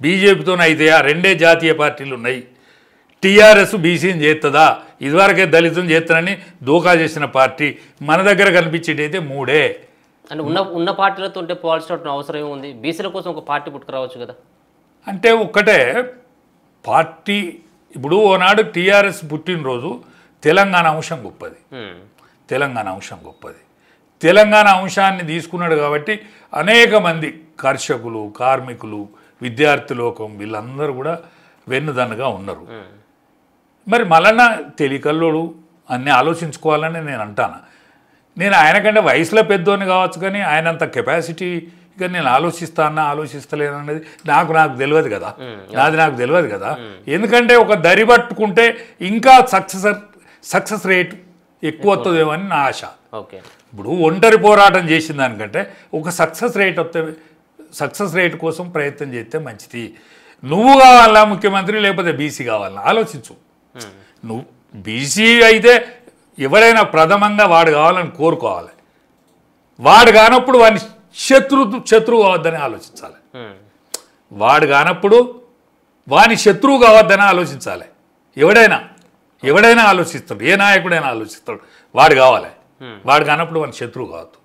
బీజేపీతోనే అవుతాయా? 2 జాతీయ పార్టీలు ఉన్నాయి. టీఆర్ఎస్ బీసీని చేస్తుందా? ఇదివరకే దళితులను చేస్తానని దోకా చేసిన పార్టీ మన దగ్గర కనిపించేటైతే 3. అంటే ఉన్న పార్టీలతో ఉంటే పోవాల్సిన అవసరం ఏముంది? బీసీల కోసం ఒక పార్టీ పుట్టుకురావచ్చు కదా. అంటే ఒక్కటే పార్టీ. ఇప్పుడు ఓనాడు టీఆర్ఎస్ పుట్టినరోజు తెలంగాణ అంశం గొప్పది. తెలంగాణ అంశం గొప్పది. తెలంగాణ అంశాన్ని తీసుకున్నాడు కాబట్టి అనేక మంది కర్షకులు, కార్మికులు, విద్యార్థి లోకం వీళ్ళందరూ కూడా వెన్నుదన్నుగా ఉన్నారు. మరి మళ్ళా తెలికల్లోడు అన్నీ ఆలోచించుకోవాలని నేను అంటాను. నేను ఆయనకంటే వయసులో పెద్దోని కావచ్చు, కానీ ఆయనంత కెపాసిటీగా నేను ఆలోచిస్తలేననేది నాకు తెలియదు కదా, నాకు తెలియదు కదా. ఎందుకంటే ఒక దరి పట్టుకుంటే ఇంకా సక్సెస్ రేట్ ఎక్కువ వస్తుందేమో అని నా ఆశ. ఇప్పుడు ఒంటరి పోరాటం చేసిన దానికంటే ఒక సక్సెస్ రేట్ కోసం ప్రయత్నం చేస్తే మంచిది. నువ్వు కావాలా ముఖ్యమంత్రి, లేకపోతే బీసీ కావాలా ఆలోచించు. నువ్వు బీసీ అయితే ఎవరైనా ప్రథమంగా వాడు కావాలని కోరుకోవాలి. వాడు కానప్పుడు వాడిని శత్రువు కావద్దని ఆలోచించాలి. వాడు కానప్పుడు వాని శత్రువు కావద్దని ఆలోచించాలి. ఎవడైనా ఆలోచిస్తాడు, ఏ నాయకుడైనా ఆలోచిస్తాడు. వాడు కావాలి, వాడు కానప్పుడు వాని శత్రువు కావద్దు.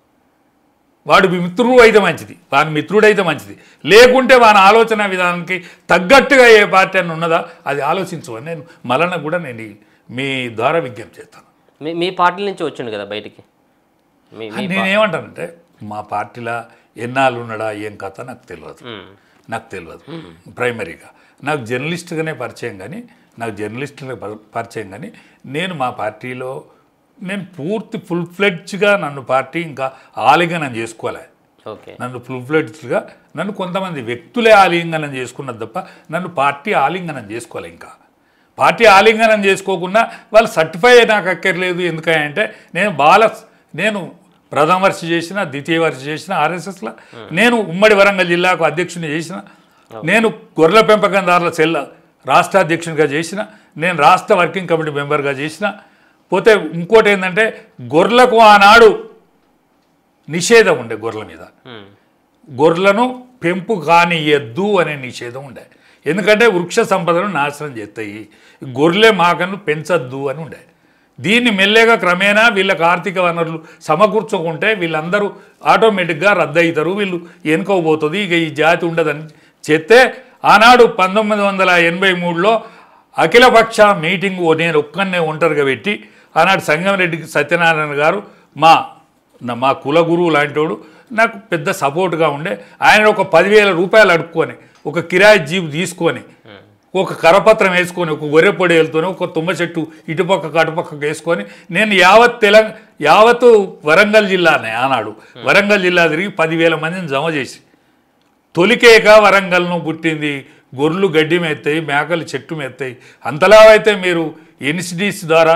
వాడు మిత్రుడు అయితే మంచిది, వాని మిత్రుడైతే మంచిది. లేకుంటే వాని ఆలోచన విధానానికి తగ్గట్టుగా ఏ పార్టీ అని ఉన్నదా అది ఆలోచించమని నేను మళ్ళీ కూడా నేను మీ ద్వారా విజ్ఞప్తి చేస్తాను. మీ పార్టీ నుంచి వచ్చిండు కదా బయటికి. నేనేమంటానంటే మా పార్టీలో ఎన్నాళ్ళు ఉన్నాడా ఏం కథ నాకు తెలియదు. ప్రైమరీగా నాకు జర్నలిస్ట్గానే పరిచయం, కానీ నేను మా పార్టీలో నేను పూర్తి ఫుల్ ఫ్లెడ్జ్గా నన్ను పార్టీ ఇంకా ఆలింగనం చేసుకోలే. నన్ను ఫుల్ ఫ్లెడ్జ్గా నన్ను కొంతమంది వ్యక్తులే ఆలింగనం చేసుకున్నది తప్ప నన్ను పార్టీ ఆలింగనం చేసుకోలే. ఇంకా పార్టీ ఆలింగనం చేసుకోకుండా వాళ్ళు సర్టిఫై నాకు అక్కర్లేదు. ఎందుకంటే నేను ప్రథమ వర్ష చేసిన, ద్వితీయ వర్ష చేసిన ఆర్ఎస్ఎస్లో, నేను ఉమ్మడి వరంగల్ జిల్లాకు అధ్యక్షుని చేసిన, నేను గొర్రెల పెంపకందారుల రాష్ట్ర అధ్యక్షునిగా చేసిన, నేను రాష్ట్ర వర్కింగ్ కమిటీ మెంబర్గా చేసిన. పోతే ఇంకోటి ఏంటంటే గొర్రెలకు ఆనాడు నిషేధం ఉండే, గొర్రెల మీద గొర్రెలను పెంపు కానియద్దు అనే నిషేధం ఉండే. ఎందుకంటే వృక్ష సంపదను నాశనం చేస్తాయి, గొర్రెలే మాకను పెంచద్దు అని ఉండే. దీన్ని మెల్లగా క్రమేణా వీళ్ళకి ఆర్థిక వనరులు సమకూర్చుకుంటే వీళ్ళందరూ ఆటోమేటిక్గా రద్దు అవుతారు, వీళ్ళు వెనుకోబోతుంది, ఇక ఈ జాతి ఉండదని చెప్తే ఆనాడు 1983లో అఖిలపక్ష మీటింగు నేను ఒక్కనే ఒంటరిగా పెట్టి ఆనాడు సంగంరెడ్డి సత్యనారాయణ గారు మా కులగురువు లాంటివాడు నాకు పెద్ద సపోర్ట్గా ఉండే. ఆయన ఒక 10,000 రూపాయలు అడుక్కొని, ఒక కిరాయి జీపు తీసుకొని, ఒక కరపత్రం వేసుకొని, ఒక గొర్రె పొడేలతోనే ఒక తుమ్మ చెట్టు ఇటుపక్కకు అటుపక్కకు వేసుకొని నేను యావత్తు వరంగల్ జిల్లానే ఆనాడు వరంగల్ జిల్లా తిరిగి 10,000 మందిని జమ చేసి, తొలికేక వరంగల్ను పుట్టింది, గొర్రెలు గడ్డి మేస్తాయి, మేకలు చెట్టు మేస్తాయి. అంతలా అయితే మీరు ఎన్సిడిస్ ద్వారా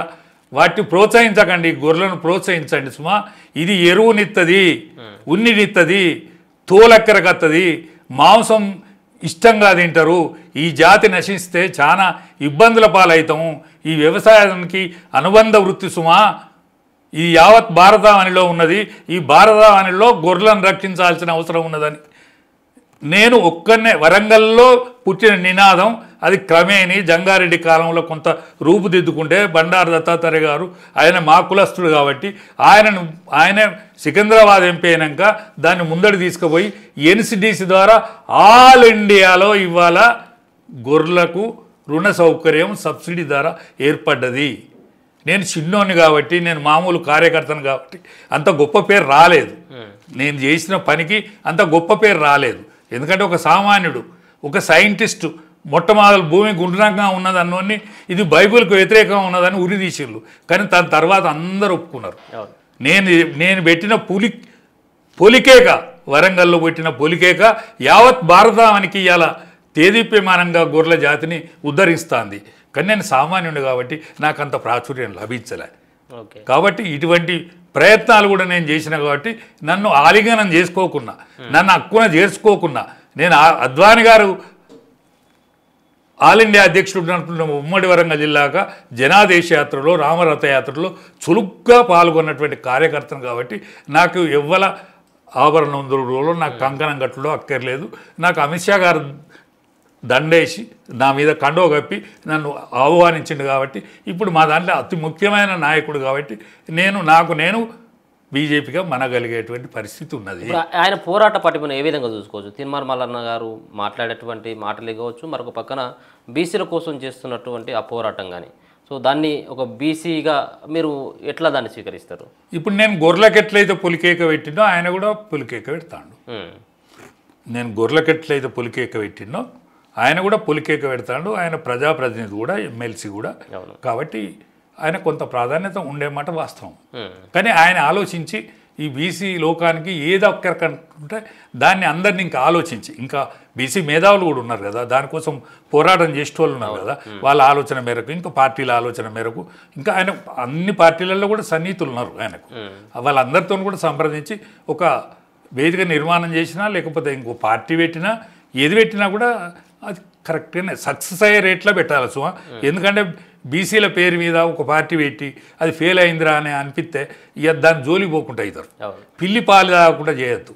వాటిని ప్రోత్సహించకండి, గొర్రెలను ప్రోత్సహించండి సుమా. ఇది ఎరువునిస్తుంది, ఉన్నినిస్తుంది, తోలెక్కరకత్తది, మాంసం ఇష్టంగా తింటారు. ఈ జాతి నశిస్తే చాలా ఇబ్బందుల పాలవుతాము. ఈ వ్యవసాయానికి అనుబంధ వృత్తి సుమా. ఈ యావత్ భారతావనిలో ఉన్నది. ఈ భారతావనిలో గొర్రెలను రక్షించాల్సిన అవసరం ఉన్నదని నేను ఒక్కనే వరంగల్లో పుట్టిన నినాదం అది క్రమేణి జంగారెడ్డి కాలంలో కొంత రూపుదిద్దుకుంటే బండారు దత్తాత్రేయ గారు ఆయన మా కులస్తుడు కాబట్టి ఆయన సికింద్రాబాద్ ఎంపీ అయినాక దాన్ని ముందడి తీసుకుపోయి ఎన్సిడిసి ద్వారా ఆల్ ఇండియాలో ఇవాళ గొర్రెలకు రుణ సౌకర్యం సబ్సిడీ ద్వారా ఏర్పడ్డది. నేను చిన్నోని కాబట్టి, నేను మామూలు కార్యకర్తను కాబట్టి అంత గొప్ప పేరు రాలేదు. నేను చేసిన పనికి అంత గొప్ప పేరు రాలేదు. ఎందుకంటే ఒక సామాన్యుడు, ఒక సైంటిస్టు మొట్టమొదటి భూమి గుండ్రంగా ఉన్నదన్నోని ఇది బైబిల్కు వ్యతిరేకంగా ఉన్నదని ఉరిదీసిళ్ళు. కానీ దాని తర్వాత అందరూ ఒప్పుకున్నారు. నేను పెట్టిన పొలికేక, వరంగల్లో పెట్టిన పొలికేక యావత్ భారతానికి ఇలా తేదీప్యమానంగా గొర్రెల జాతిని ఉద్ధరిస్తుంది. కానీ నేను సామాన్యుడు కాబట్టి నాకు అంత ప్రాచుర్యం లభించలే. కాబట్టి ఇటువంటి ప్రయత్నాలు కూడా నేను చేసిన కాబట్టి నన్ను ఆలింగనం చేసుకోకున్నా, నన్ను హక్కున చేర్చుకోకున్నా, నేను అద్వాని గారు ఆల్ ఇండియా అధ్యక్షుడు ఉన్నటువంటి ఉమ్మడి వరంగల్ జిల్లాగా జనాదేశ యాత్రలో, రామరథ యాత్రలో చురుగ్గా పాల్గొన్నటువంటి కార్యకర్తను కాబట్టి నాకు ఎవ్వల ఆభరణం దొరకడంలో, నాకు కంకణం కట్టడంలో అక్కర్లేదు. నాకు అమిత్ షా గారు దండేసి నా మీద కండో కప్పి నన్ను ఆహ్వానించిండు కాబట్టి ఇప్పుడు మా దాంట్లో అతి ముఖ్యమైన నాయకుడు కాబట్టి నేను బీజేపీగా మనగలిగేటువంటి పరిస్థితి ఉన్నది. ఆయన పోరాట పటిమను ఏ విధంగా చూసుకోవచ్చు? తిరుమల మల్లన్న గారు మాట్లాడేటువంటి మాటలు కావచ్చు, మరొక పక్కన బీసీల కోసం చేస్తున్నటువంటి ఆ పోరాటం కానీ, సో దాన్ని ఒక బీసీగా మీరు ఎట్లా దాన్ని స్వీకరిస్తారు? ఇప్పుడు నేను గొర్రెలకు ఎట్లయితే పులికేక పెట్టినో ఆయన కూడా పులికేక పెడతాడు. నేను గొర్రెలకు ఎట్లయితే పులికేక పెట్టినో ఆయన కూడా పులికేక పెడతాడు. ఆయన ప్రజాప్రతినిధి కూడా, ఎమ్మెల్సీ కూడా. కాబట్టి ఆయన కొంత ప్రాధాన్యత ఉండే మాట వాస్తవం. కానీ ఆయన ఆలోచించి ఈ బీసీ లోకానికి ఏదో ఒక్కరికంటే దాన్ని అందరినీ ఇంకా ఆలోచించి, ఇంకా బీసీ మేధావులు కూడా ఉన్నారు కదా, దానికోసం పోరాటం చేసేటోళ్ళు ఉన్నారు కదా, వాళ్ళ ఆలోచన మేరకు, ఇంకా పార్టీల ఆలోచన మేరకు, ఇంకా ఆయన అన్ని పార్టీలలో కూడా సన్నిహితులు ఉన్నారు ఆయనకు. వాళ్ళందరితో కూడా సంప్రదించి ఒక వేదిక నిర్మాణం చేసినా, లేకపోతే ఇంకో పార్టీ పెట్టినా, ఏది పెట్టినా కూడా అది కరెక్ట్గానే సక్సెస్ అయ్యే రేట్లో పెట్టాలి సుమా. ఎందుకంటే బీసీల పేరు మీద ఒక పార్టీ పెట్టి అది ఫెయిల్ అయిందిరా అని అనిపిస్తే ఇక దాన్ని జోలికి పోకుండా అవుతారు. పిల్లి పాలు తాగకుండా చేయొద్దు.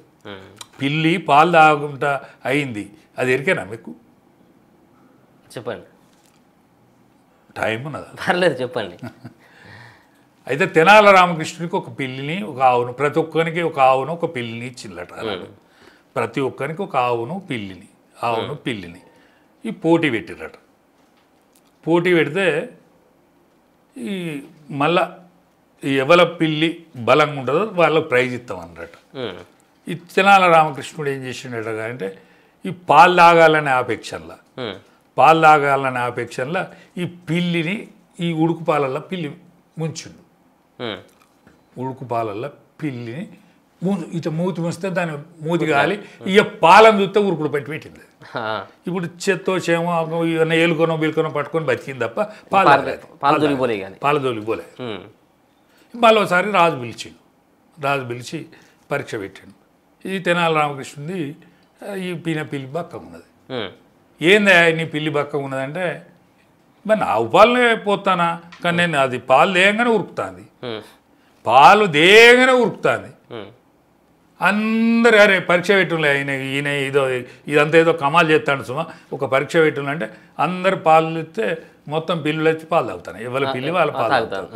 పిల్లి పాలు తాగకుండా అయింది, అది ఎరికేనా మీకు? చెప్పండి, టైం ఉన్నదా? పర్లేదు చెప్పండి. అయితే తెనాల రామకృష్ణుడికి ఒక పిల్లిని, ఒక ఆవును, ప్రతి ఒక్కరికి ఒక ఆవును ఒక పిల్లిని ఇచ్చిందట. ప్రతి ఒక్కరికి ఒక ఆవును పిల్లిని ఈ పోటీ పెట్టిరట. పోటీ పెడితే ఈ మళ్ళా ఎవల పిల్లి బలంగా ఉంటుందో వాళ్ళకి ప్రైజ్ ఇస్తామన్నట. ఈ తెనాల రామకృష్ణుడు ఏం చేసిండట అంటే ఈ పాలు తాగాలనే ఆపేక్షంలో ఈ పిల్లిని ఈ ఉడుకు పాలల్లో పిల్లి ముంచిండు. ఉడుకు పాలల్లో పిల్లిని ఇట్లా మూతి ముంచితే దాని మూతి గాలి ఇక పాలను చూస్తే ఉరుకుడు పెట్టింది. ఇప్పుడు చెత్తో చేమో ఇవన్నీ ఏలుకొనో బిల్కొనో పట్టుకొని బతికింది తప్ప పాలదోలికి పోలే. మళ్ళీ ఒకసారి రాజు పిలిచి పరీక్ష పెట్టాడు. ఈ తెనాల రామకృష్ణుడి ఈ పిల్లి బక్క ఉన్నది. ఏందా నీ పిల్లి బక్క ఉన్నదంటే, మరి నా పాలనే పోతానా, కానీ నేను అది పాలు దేయంగానే ఉరుకుతాంది. అందరు అరే పరీక్ష పెట్టులే ఈయన ఇదంతా ఏదో కమాల్ చేస్తాడు సుమా, ఒక పరీక్ష పెట్టులు అంటే అందరు పాలు ఇస్తే మొత్తం పిల్లులు వచ్చి పాలు తాగుతాను. ఎవరి పిల్లి వాళ్ళ పాలు తాగుతాను.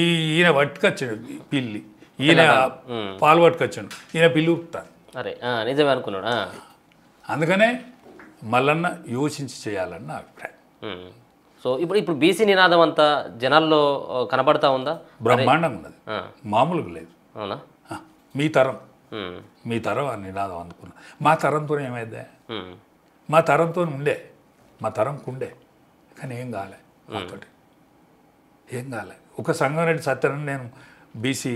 ఈయన పట్టుకొచ్చాడు పిల్లి, ఈయన పాలు పట్టుకొచ్చాడు, ఈయన పిల్లి ఉరుకుతాను. నిజమే అనుకున్నాడు. అందుకనే మల్లన్న యోచించి చేయాలన్న అభిప్రాయం. సో ఇప్పుడు బీసీ నినాదం అంతా జనాల్లో కనబడతా ఉందా? బ్రహ్మాండంగా ఉన్నది, మామూలుగా లేదు. అవునా? మీ తరం ఆ నినాదం అందుకున్నా. మా తరంతో ఏమైందే, మా తరంతో ఉండే కానీ ఏం కాలే, మాతోటి ఏం కాలే. ఒక సంగారెడ్డి సత్యనారాయణ నేను బీసీ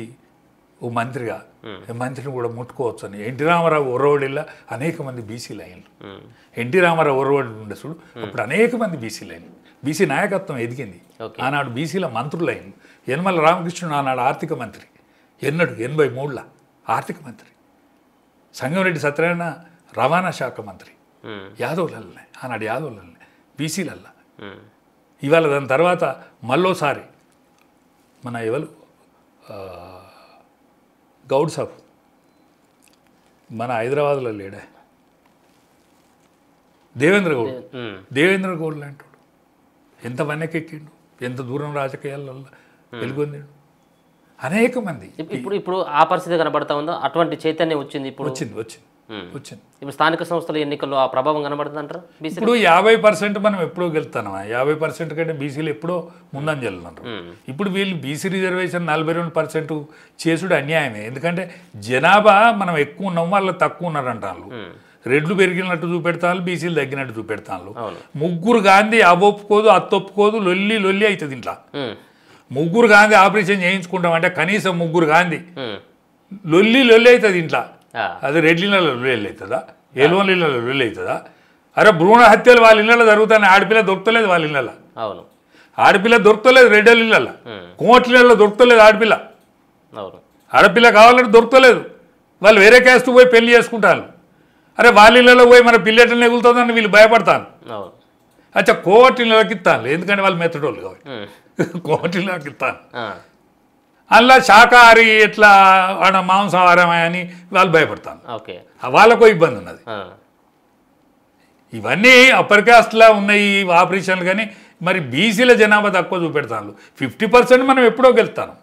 ఓ మంత్రిని కూడా ముట్టుకోవచ్చు అని ఎన్టీ రామారావు ఒరవడిలో అనేక మంది బీసీలు అయ్యారు. ఎన్టీ రామారావు ఒరవడి ఉండే చూడు, అప్పుడు అనేక మంది బీసీలు అయ్యారు. బీసీ నాయకత్వం ఎదిగింది. ఆనాడు బీసీల మంత్రులు అయ్యారు. యనమల రామకృష్ణుడు ఆనాడు ఆర్థిక మంత్రి, 83లో ఆర్థిక మంత్రి. సంగంరెడ్డి సత్యనారాయణ రవాణా శాఖ మంత్రి. యాదవులల్లనే, ఆనాడు యాదవులల్లనే, బీసీలల్లా. ఇవాళ దాని తర్వాత మళ్ళోసారి మన ఎవరు గౌడ్ సాబ్ మన హైదరాబాద్లో లేడే, దేవేంద్ర గౌడ్ లాంటి ఎంత వెనకెక్కిండు, ఎంత దూరం రాజకీయాలలో వెలుగొందిండు. అనేక మంది ఇప్పుడు ఆ పరిస్థితి కనబడతా ఉందా? అటువంటి చైతన్యం వచ్చింది ఇప్పుడు? వచ్చింది. ఇప్పుడు స్థానిక సంస్థల ఎన్నికల్లో ఆ ప్రభావం కనబడుతుంది అంటారు? ఇప్పుడు 50% మనం ఎప్పుడో గెలుస్తామా, 50% కంటే బీసీలు ఎప్పుడో ముందంజలున్నారు. ఇప్పుడు వీళ్ళు బీసీ రిజర్వేషన్ 42% చేసుడు అన్యాయమే. ఎందుకంటే జనాభా మనం ఎక్కువ ఉన్నాం, వాళ్ళు తక్కువ ఉన్నారంటారు. రెడ్లు పెరిగినట్టు చూపెడతాను, బీసీలు తగ్గినట్టు చూపెడతాను. ముగ్గురు గాంధీ అవొప్పుకోదు, అత్తొప్పుకోదు, లొల్లి అవుతుంది ఇంట్లో. ముగ్గురు గాంధీ ఆపరేషన్ చేయించుకుంటామంటే కనీసం ముగ్గురు గాంధీ లొల్లి అవుతుంది ఇంట్లో. అది రెడ్లిళ్ళలో లొల్లి అవుతుందా, ఎలువలిళ్ళలో లొల్లి అవుతుందా? అరే భ్రూణ హత్యలు వాళ్ళ ఇళ్ళలో జరుగుతాయి, ఆడపిల్ల దొరకలేదు వాళ్ళ ఇళ్ళలో. ఆడపిల్ల దొరకలేదు రెడ్డి ఇళ్ళలో, కోట్లలో దొరకలేదు ఆడపిల్ల. ఆడపిల్ల కావాలంటే దొరకలేదు, వాళ్ళు వేరే క్యాస్ట్ పోయి పెళ్లి చేసుకుంటారు. అరే వాళ్ళ ఇళ్ళలో పోయి మన పిల్లెటలు ఎగులుతుందని వీళ్ళు భయపడతాను. అచ్చా కోటిళ్ళకి ఇస్తాను, ఎందుకంటే వాళ్ళు మెత్తడోళ్ళు కాబట్టి కోటిళ్ళకి ఇస్తాను. అలా శాకాహారి ఎట్లా మాంసాహారమే అని వాళ్ళు భయపడతాను, వాళ్ళకో ఇబ్బంది ఉన్నది. ఇవన్నీ అప్పర్ కాస్ట్లా ఉన్నాయి ఆపరేషన్లు. కానీ మరి బీసీల జనాభా తక్కువ చూపెడతాను. 50% మనం ఎప్పుడో గెలుస్తాను.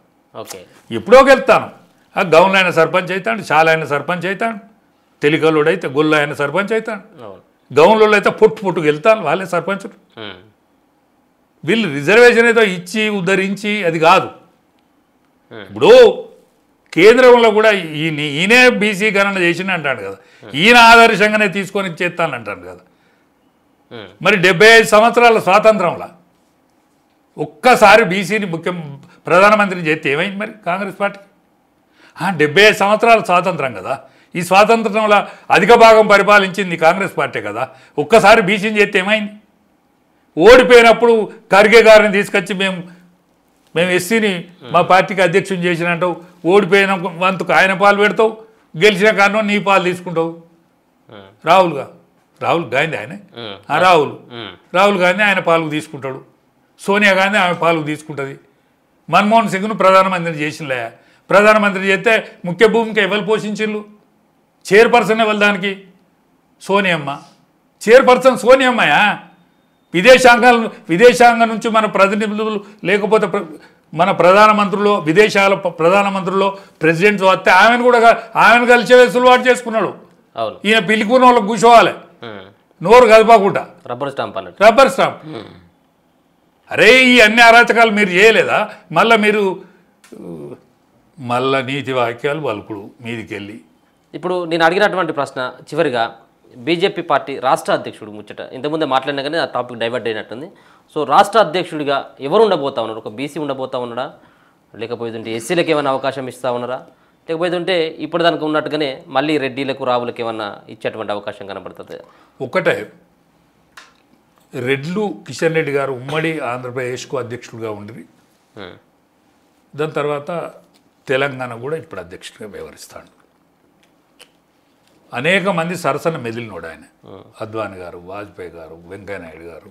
ఆ గౌన్లో అయిన సర్పంచ్ అవుతాడు, చాలా అయిన సర్పంచ్ అవుతాడు, తెలికలుడు అయితే గొల్లు అయిన సర్పంచ్ అవుతాడు, గౌన్లో అయితే పొట్టు గెలుతాను వాళ్ళే సర్పంచులు. వీళ్ళు రిజర్వేషన్ ఏదో ఇచ్చి ఉద్ధరించి అది కాదు. ఇప్పుడు కేంద్రంలో కూడా ఈయనే బీసీ గణన చేసిన అంటాడు కదా, ఈయన ఆదర్శంగానే తీసుకొని చేస్తానంటాడు కదా. మరి 75 సంవత్సరాల స్వాతంత్రంలో ఒక్కసారి బీసీని ప్రధానమంత్రిని చేస్తే ఏమైంది మరి కాంగ్రెస్ పార్టీకి? 75 సంవత్సరాల స్వాతంత్రం కదా, ఈ స్వాతంత్రంలో అధిక భాగం పరిపాలించింది కాంగ్రెస్ పార్టీ కదా. ఒక్కసారి బీసీని చేస్తే ఏమైంది? ఓడిపోయినప్పుడు ఖర్గే గారిని తీసుకొచ్చి మేము ఎస్సీని మా పార్టీకి అధ్యక్షుని చేసినంటావు, ఓడిపోయిన వంతుకు ఆయన పాలు పెడతావు, గెలిచిన కారణం నీ పాలు తీసుకుంటావు. రాహుల్ గాంధీ ఆయన రాహుల్ గాంధీ ఆయన పాలకు తీసుకుంటాడు, సోనియా గాంధీ ఆమె పాలకు తీసుకుంటుంది. మన్మోహన్ సింగ్ను ప్రధానమంత్రిని చేసినలే, ప్రధానమంత్రి చేస్తే ముఖ్య భూమిక ఎవరు పోషించిళ్ళు? చైర్పర్సన్ ఎవరు దానికి? సోనియమ్మ. చైర్పర్సన్ సోనియమ్మయా? విదేశాంగం నుంచి మన ప్రతినిధులు లేకపోతే మన ప్రధానమంత్రులు విదేశాల ప్రధానమంత్రులు ప్రెసిడెంట్స్ వస్తే ఆమెను కలిసే వెసులుబాటు చేసుకున్నాడు. ఈయన పిలుకున్న వాళ్ళకి కూర్చోవాలి, నోరు కదపకుండా రబ్బర్ స్టాంప్. అరే ఈ అన్ని అరాచకాలు మీరు చేయలేదా? మళ్ళా నీతి వాక్యాలు పలుకుడు మీదికి వెళ్ళి. ఇప్పుడు నేను అడిగినటువంటి ప్రశ్న చివరిగా, బీజేపీ పార్టీ రాష్ట్ర అధ్యక్షుడు ముచ్చట ఇంతకుముందే మాట్లాడినా కానీ ఆ టాపిక్ డైవర్ట్ అయినట్టుంది. సో రాష్ట్ర అధ్యక్షుడిగా ఎవరు ఉండబోతా ఉన్నారు? ఒక బీసీ ఉండబోతా ఉన్నాడా, లేకపోతే ఎస్సీలకు ఏమైనా అవకాశం ఇస్తా ఉన్నారా, లేకపోతే ఇప్పుడు దానికి ఉన్నట్టుగానే మళ్ళీ రెడ్డిలకు రావులకు ఏమన్నా ఇచ్చేటువంటి అవకాశం కనబడుతుంది? ఒకటే, రెడ్లు కిషన్ రెడ్డి గారు ఉమ్మడి ఆంధ్రప్రదేశ్కు అధ్యక్షుడిగా ఉండి దాని తర్వాత తెలంగాణ కూడా ఇప్పుడు అధ్యక్షుడిగా వ్యవహరిస్తాడు. అనేక మంది సరసన మెదిలినోడు ఆయన. అద్వానీ గారు, వాజ్పేయి గారు, వెంకయ్యనాయుడు గారు,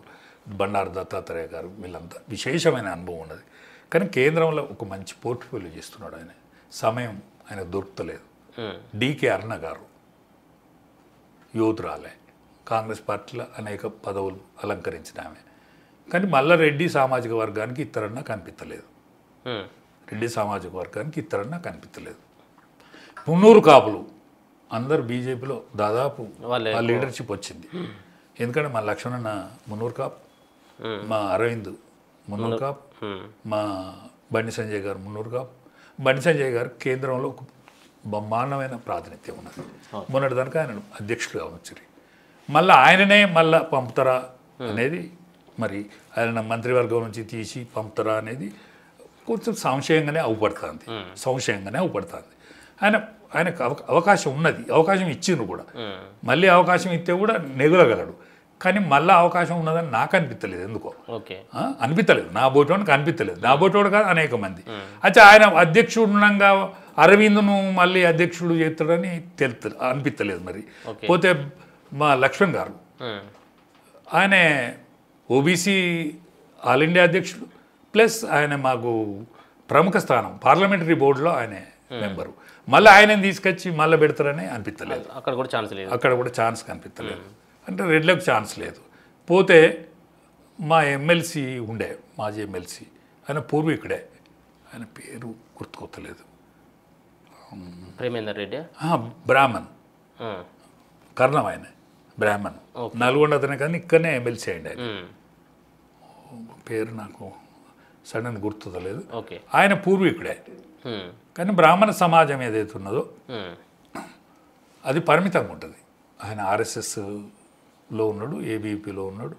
బండారు దత్తాత్రేయ గారు, వీళ్ళంతా విశేషమైన అనుభవం ఉన్నది. కానీ కేంద్రంలో ఒక మంచి పోర్ట్ఫోలియో చేస్తున్నాడు ఆయన. సమయం ఆయన దొరుకుతలేదు. డికే అరుణ గారు యోధురాలే, కాంగ్రెస్ పార్టీలో అనేక పదవులు అలంకరించిన ఆమె. కానీ మళ్ళా రెడ్డి సామాజిక వర్గానికి ఇతరన్నా కనిపించలేదు. పున్నూరు కాపులు అందరు బీజేపీలో దాదాపు ఆ లీడర్షిప్ వచ్చింది. ఎందుకంటే మా లక్ష్మణన్న మున్నూరు కాపు, మా అరవింద్ మున్నూరు కాపు, మా బండి సంజయ్ గారు మున్నూరు కాపు. బండి సంజయ్ గారు కేంద్రంలో ఒక బ్రహ్మాండమైన ప్రాతినిధ్యం ఉన్నది. మొన్నటి దానికి ఆయన అధ్యక్షుడిగా వచ్చారు. మళ్ళీ ఆయననే మళ్ళా పంపుతారా అనేది, మరి ఆయన మంత్రివర్గం నుంచి తీసి పంపుతారా అనేది కొంచెం సంశయంగానే అవుపడుతుంది. ఆయనకు అవకాశం ఉన్నది, అవకాశం ఇచ్చిండ్రు కూడా. మళ్ళీ అవకాశం ఇస్తే కూడా నెగులగలడు. కానీ మళ్ళీ అవకాశం ఉన్నదని నాకు అనిపించలేదు. ఎందుకో అనిపించలేదు, నా బోటోడికి అనిపించలేదు. నా బోటోడు కాదు, అనేక మంది. అయితే ఆయన అధ్యక్షుడుగా అరవింద్ను మళ్ళీ అధ్యక్షుడు చేస్తాడని అనిపించలేదు. మరి పోతే మా లక్ష్మణ్ గారు, ఆయన ఓబీసీ ఆల్ ఇండియా అధ్యక్షుడు, ప్లస్ ఆయన మాకు ప్రముఖ స్థానం పార్లమెంటరీ బోర్డులో ఆయన మెంబరు. మళ్ళీ ఆయనని తీసుకొచ్చి మళ్ళీ పెడతారని అనిపించలేదు. అక్కడ కూడా ఛాన్స్ కనిపించలేదు. అంటే రెడ్లకు ఛాన్స్ లేదు. పోతే మా ఎమ్మెల్సీ ఉండే, మాజీ ఎమ్మెల్సీ, ఆయన పూర్వీకుడే, ఆయన పేరు గుర్తుకొత్తలేదు. ప్రేమేందర్ రెడ్డి, బ్రాహ్మణ్, కర్ణం ఆయన బ్రాహ్మణ్, నల్గొండ అతనే కానీ ఇక్కడనే ఎమ్మెల్సీ అయింది. ఆయన పేరు నాకు సడన్ గుర్తులేదు. ఆయన పూర్వీకుడే. కానీ బ్రాహ్మణ సమాజం ఏదైతే ఉన్నదో అది పరిమితంగా ఉంటుంది. ఆయన ఆర్ఎస్ఎస్లో ఉన్నాడు, ఏబీపీలో ఉన్నాడు.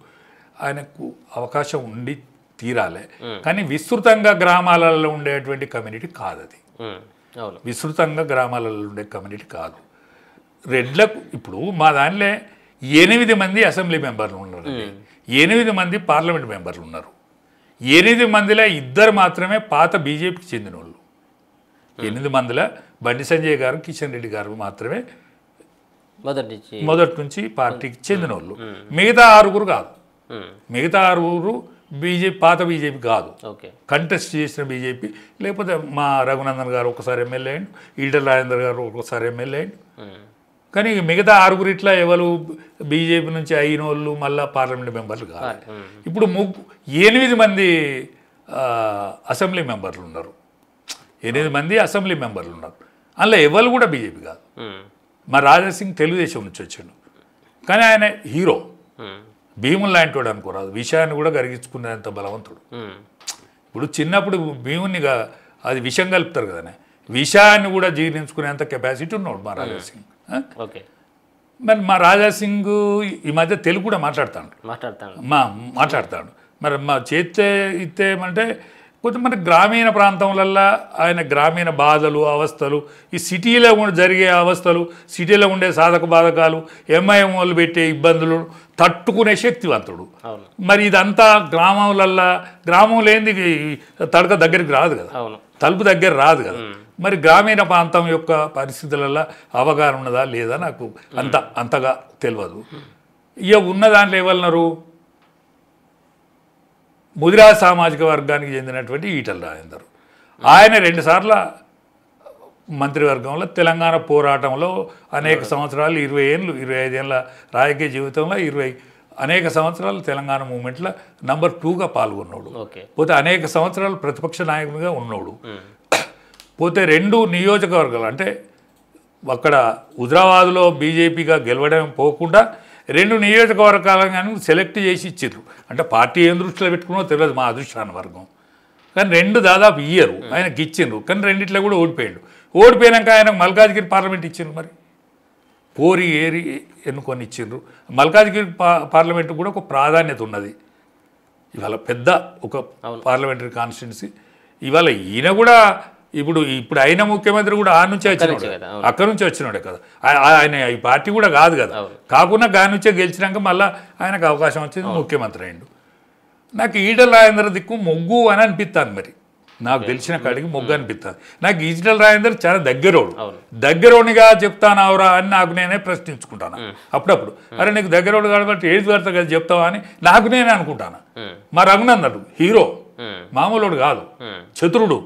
ఆయనకు అవకాశం ఉండి తీరాలే. కానీ విస్తృతంగా గ్రామాలలో ఉండేటువంటి కమ్యూనిటీ కాదు అది. విస్తృతంగా గ్రామాలలో ఉండే కమ్యూనిటీ కాదు. రెడ్లకు ఇప్పుడు మా దానిలో 8 మంది అసెంబ్లీ మెంబర్లు ఉన్నారు, 8 మంది పార్లమెంట్ మెంబర్లు ఉన్నారు. 8 మందిలో 2 మాత్రమే పాత బీజేపీకి చెందిన వాళ్ళు. 8 మందిలో బండి సంజయ్ గారు, కిషన్ రెడ్డి గారు మాత్రమే మొదటి నుంచి పార్టీకి చెందిన వాళ్ళు. మిగతా 6 కాదు. మిగతా 6 పాత బీజేపీ కాదు, కంటెస్ట్ చేసిన బీజేపీ. లేకపోతే మా రఘునందన్ గారు ఒకసారి ఎమ్మెల్యే అయ్యిండు, ఈటల రాజేందర్ గారు ఒకసారి ఎమ్మెల్యే అయ్యిండు. కానీ మిగతా 6 ఇట్లా ఎవరు బీజేపీ నుంచి అయిన వాళ్ళు మళ్ళీ పార్లమెంట్ మెంబర్లు కాదు. ఇప్పుడు 8 మంది అసెంబ్లీ మెంబర్లు ఉన్నారు. 8 మంది అసెంబ్లీ మెంబర్లు ఉన్నారు. అందులో ఎవరు కూడా బీజేపీ కాదు. మా రాజాసింగ్ తెలుగుదేశం నుంచి వచ్చాడు, కానీ ఆయన హీరో. భీముని లాంటి వాడు అనుకోరాదు, విషయాన్ని కూడా కరిగించుకునేంత బలవంతుడు. ఇప్పుడు చిన్నప్పుడు భీమునిగా అది విషం కలుపుతారు కదనే, విషయాన్ని కూడా జీర్ణించుకునేంత కెపాసిటీ ఉన్నాడు మా రాజాసింగ్. ఓకే, మరి మా రాజాసింగ్ ఈ మధ్య తెలుగు కూడా మాట్లాడతాడు. మరి మా చేస్తే ఇస్తేమంటే కొంచెం మన గ్రామీణ ప్రాంతంలల్లో ఆయన గ్రామీణ బాధలు అవస్థలు, ఈ సిటీలో జరిగే అవస్థలు, సిటీలో ఉండే సాధక బాధకాలు, ఎంఐఎం వాళ్ళు పెట్టే ఇబ్బందులు తట్టుకునే శక్తివంతుడు. మరి ఇదంతా గ్రామం లేనిది తడక దగ్గరికి రాదు కదా, తలుపు దగ్గర రాదు కదా. మరి గ్రామీణ ప్రాంతం యొక్క పరిస్థితులలో అవగాహన ఉన్నదా లేదా నాకు అంతగా తెలియదు. ఇక ఉన్న దాంట్లో ఎవరున్నారు, ముదిరాజ్ సామాజిక వర్గానికి చెందినటువంటి ఈటల రాజేందర్. ఆయన 2 సార్ల మంత్రివర్గంలో తెలంగాణ పోరాటంలో అనేక సంవత్సరాలు 20 ఏళ్ళు 25 ఏళ్ళ రాజకీయ జీవితంలో అనేక సంవత్సరాలు తెలంగాణ మూమెంట్లో నంబర్ 2గా పాల్గొన్నాడు. పోతే అనేక సంవత్సరాలు ప్రతిపక్ష నాయకునిగా ఉన్నాడు. పోతే 2 నియోజకవర్గాలు అంటే అక్కడ హుజరాబాద్లో బీజేపీగా గెలవడం పోకుండా 2 నియోజకవర్గాలను కానీ సెలెక్ట్ చేసి ఇచ్చారు. అంటే పార్టీ ఏం దృష్టిలో పెట్టుకున్నో తెలియదు మా అదృష్టాన వర్గం, కానీ 2 దాదాపు ఇయ్యరు ఆయనకి ఇచ్చిండ్రు. కానీ 2 కూడా ఓడిపోయాడు. ఓడిపోయాక ఆయనకు మల్కాజ్గిరి పార్లమెంట్ ఇచ్చిండ్రు. మరి కోరి ఏరి ఎన్నుకొని ఇచ్చిండ్రు. మల్కాజ్గిరి పార్లమెంటు కూడా ఒక ప్రాధాన్యత ఉన్నది. ఇవాళ పెద్ద ఒక పార్లమెంటరీ కాన్స్టిట్యున్సీ. ఇవాళ ఈయన కూడా ఇప్పుడు అయిన ముఖ్యమంత్రి కూడా ఆ నుంచే వచ్చినాడు, అక్కడి నుంచి వచ్చినాడే కదా. ఆయన ఈ పార్టీ కూడా కాదు కదా, కాకుండా దాని నుంచే గెలిచినాక మళ్ళీ ఆయనకు అవకాశం వచ్చింది, ముఖ్యమంత్రి అయిండు. నాకు ఈటల రాజేందర్ దిక్కు మొగ్గు అని అనిపిస్తాను. మరి నాకు తెలిసిన కాడికి మొగ్గు అనిపిస్తుంది. నాకు ఈటల రాజేందర్ చాలా దగ్గరోనిగా చెప్తానావురా అని నాకు నేనే ప్రశ్నించుకుంటాను అప్పుడప్పుడు. అరే నీకు దగ్గరోడు కాబట్టి ఏది పడతా కదా చెప్తావా అని నాకు నేనే అనుకుంటాను. మా రఘునందడు హీరో, మామూలుడు కాదు, చతురుడు.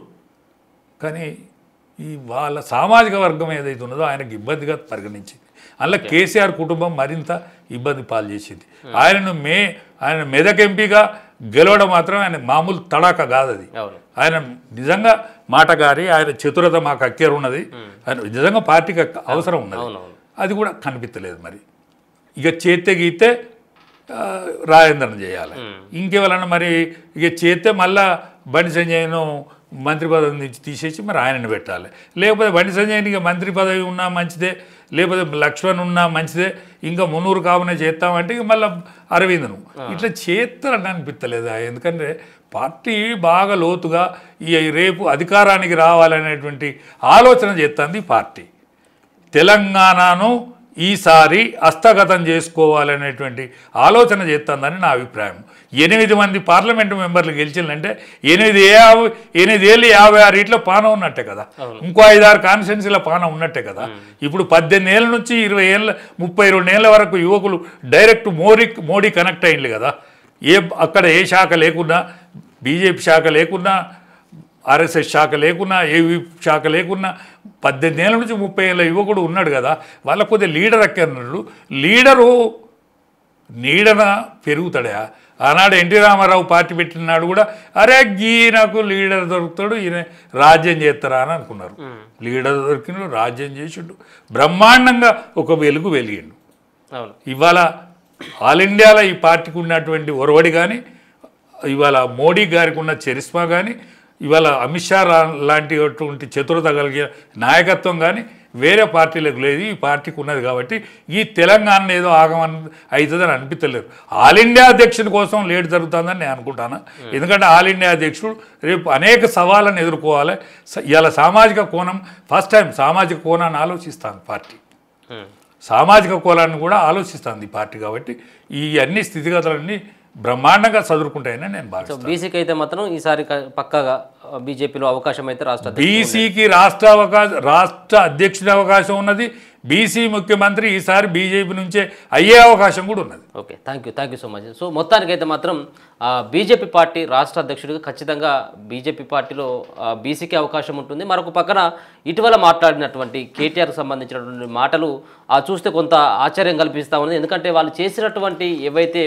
కానీ ఈ వాళ్ళ సామాజిక వర్గం ఏదైతే ఉన్నదో ఆయనకు ఇబ్బందిగా పరిగణించింది. అందులో కేసీఆర్ కుటుంబం మరింత ఇబ్బంది పాలు చేసింది. ఆయన మెదక్ ఎంపీగా గెలవడం మాత్రం ఆయన మామూలు తడాక కాదు. అది ఆయన నిజంగా మాటగారి, ఆయన చతురత మాకు అక్కేరు ఉన్నది, ఆయన నిజంగా పార్టీకి అవసరం ఉన్నది. అది కూడా కనిపించలేదు. మరి ఇక చేస్తే గీతే రాజేంద్రను చేయాలి, ఇంకెవరన్నా మరి ఇక చేస్తే మళ్ళా బండి సంజయ్ను మంత్రి పదవి నుంచి తీసేసి మరి ఆయనని పెట్టాలి. లేకపోతే బండి సంజయ్కి మంత్రి పదవి ఉన్నా మంచిదే, లేకపోతే లక్ష్మణ్ ఉన్నా మంచిదే, ఇంకా మున్నూరు కావునే చేస్తామంటే ఇక మళ్ళీ అరవింద్ను ఇట్లా చేస్తారని అనిపించలేదు. ఎందుకంటే పార్టీ బాగా లోతుగా రేపు అధికారానికి రావాలనేటువంటి ఆలోచన చేస్తుంది పార్టీ. తెలంగాణను ఈసారి హస్తగతం చేసుకోవాలనేటువంటి ఆలోచన చేస్తుందని నా అభిప్రాయం. 8 మంది పార్లమెంటు మెంబర్లు గెలిచిందంటే 8 ఏళ్ళు 56 ఇట్లా పానం ఉన్నట్టే కదా, ఇంకో 5-6 కాన్స్టిట్యున్సీల పానం ఉన్నట్టే కదా. ఇప్పుడు 18 ఏళ్ళ నుంచి 20 ఏళ్ళ 32 ఏళ్ళ వరకు యువకులు డైరెక్ట్ మోడీ కనెక్ట్ అయ్యింది కదా. అక్కడ ఏ శాఖ లేకున్నా, బీజేపీ శాఖ లేకున్నా, ఆర్ఎస్ఎస్ శాఖ లేకున్నా, ఏవీ శాఖ లేకున్నా 18 ఏళ్ళ నుంచి 30 ఏళ్ళ యువకుడు ఉన్నాడు కదా. వాళ్ళకు కొద్దిగా లీడర్ అక్కన్నాడు. లీడరు నీడన పెరుగుతాడా? ఆనాడు ఎన్టీ రామారావు పార్టీ పెట్టినాడు కూడా అరే నాకు లీడర్ దొరుకుతాడు, ఈయన రాజ్యం చేస్తారా అని అనుకున్నారు. లీడర్ దొరికినాడు, రాజ్యం చేసిండు, బ్రహ్మాండంగా ఒక వెలుగు వెలిగిండు. ఇవాళ ఆల్ ఇండియాలో ఈ పార్టీకి ఉన్నటువంటి ఒరవడి కానీ, ఇవాళ మోడీ గారికి ఉన్న చరిస్మా కానీ, ఇవాళ అమిత్ షా లాంటిటువంటి చతురత కలిగిన నాయకత్వం కానీ వేరే పార్టీలకు లేదు, ఈ పార్టీకి ఉన్నది. కాబట్టి ఈ తెలంగాణ ఏదో ఆగమని అవుతుందని అనిపించలేదు. ఆల్ ఇండియా అధ్యక్షుడి కోసం లేట్ జరుగుతుందని నేను అనుకుంటాను. ఎందుకంటే ఆల్ ఇండియా అధ్యక్షుడు రేపు అనేక సవాళ్ళను ఎదుర్కోవాలి. ఇలా సామాజిక కోణం ఫస్ట్ టైం సామాజిక కోణాన్ని ఆలోచిస్తాను పార్టీ, సామాజిక కోణాన్ని కూడా ఆలోచిస్తుంది ఈ పార్టీ. కాబట్టి ఈ అన్ని స్థితిగతులన్నీ బ్రహ్మాండంగా చదువుకుంటాయని నేను భావిస్తాను. బీసీకి అయితే మాత్రం ఈసారి పక్కాగా బీజేపీలో అవకాశం అయితే బీసీకి రాష్ట్ర అధ్యక్షుడి అవకాశం ఉన్నది. బీసీ ముఖ్యమంత్రి ఈసారి బీజేపీ నుంచే అయ్యే అవకాశం కూడా ఉన్నది. Okay, thank you so much. So మొత్తానికైతే మాత్రం బీజేపీ పార్టీ రాష్ట్ర అధ్యక్షుడిగా ఖచ్చితంగా బీజేపీ పార్టీలో బీసీకి అవకాశం ఉంటుంది. మరొక పక్కన ఇటీవల మాట్లాడినటువంటి కేటీఆర్కి సంబంధించినటువంటి మాటలు చూస్తే కొంత ఆశ్చర్యం కల్పిస్తూ ఉంది. ఎందుకంటే వాళ్ళు చేసినటువంటి ఏవైతే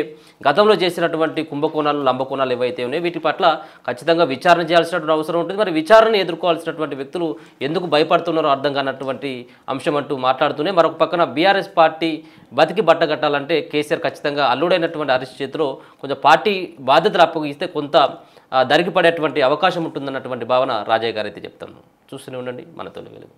గతంలో చేసినటువంటి కుంభకోణాలు లంబకోణాలు ఏవైతే ఉన్నాయో వీటి పట్ల ఖచ్చితంగా విచారణ చేయాల్సినటువంటి అవసరం ఉంటుంది. మరి విచారణ ఎదుర్కోవాల్సినటువంటి వ్యక్తులు ఎందుకు భయపడుతున్నారో అర్థం కానటువంటి అంశం అంటూ మాట్లాడుతున్నారు. మాట్లాడుతూనే మరొక పక్కన బీఆర్ఎస్ పార్టీ బతికి బట్టగట్టాలంటే కేసీఆర్ ఖచ్చితంగా అల్లుడైనటువంటి హరీష్ చేతిలో కొంచెం పార్టీ బాధ్యతలు అప్పగిస్తే కొంత దరికిపడేటువంటి అవకాశం ఉంటుందన్నటువంటి భావన రాజయ్య గారు అయితే చెప్తాను. చూస్తూనే ఉండండి మన తొలి వెలుగు.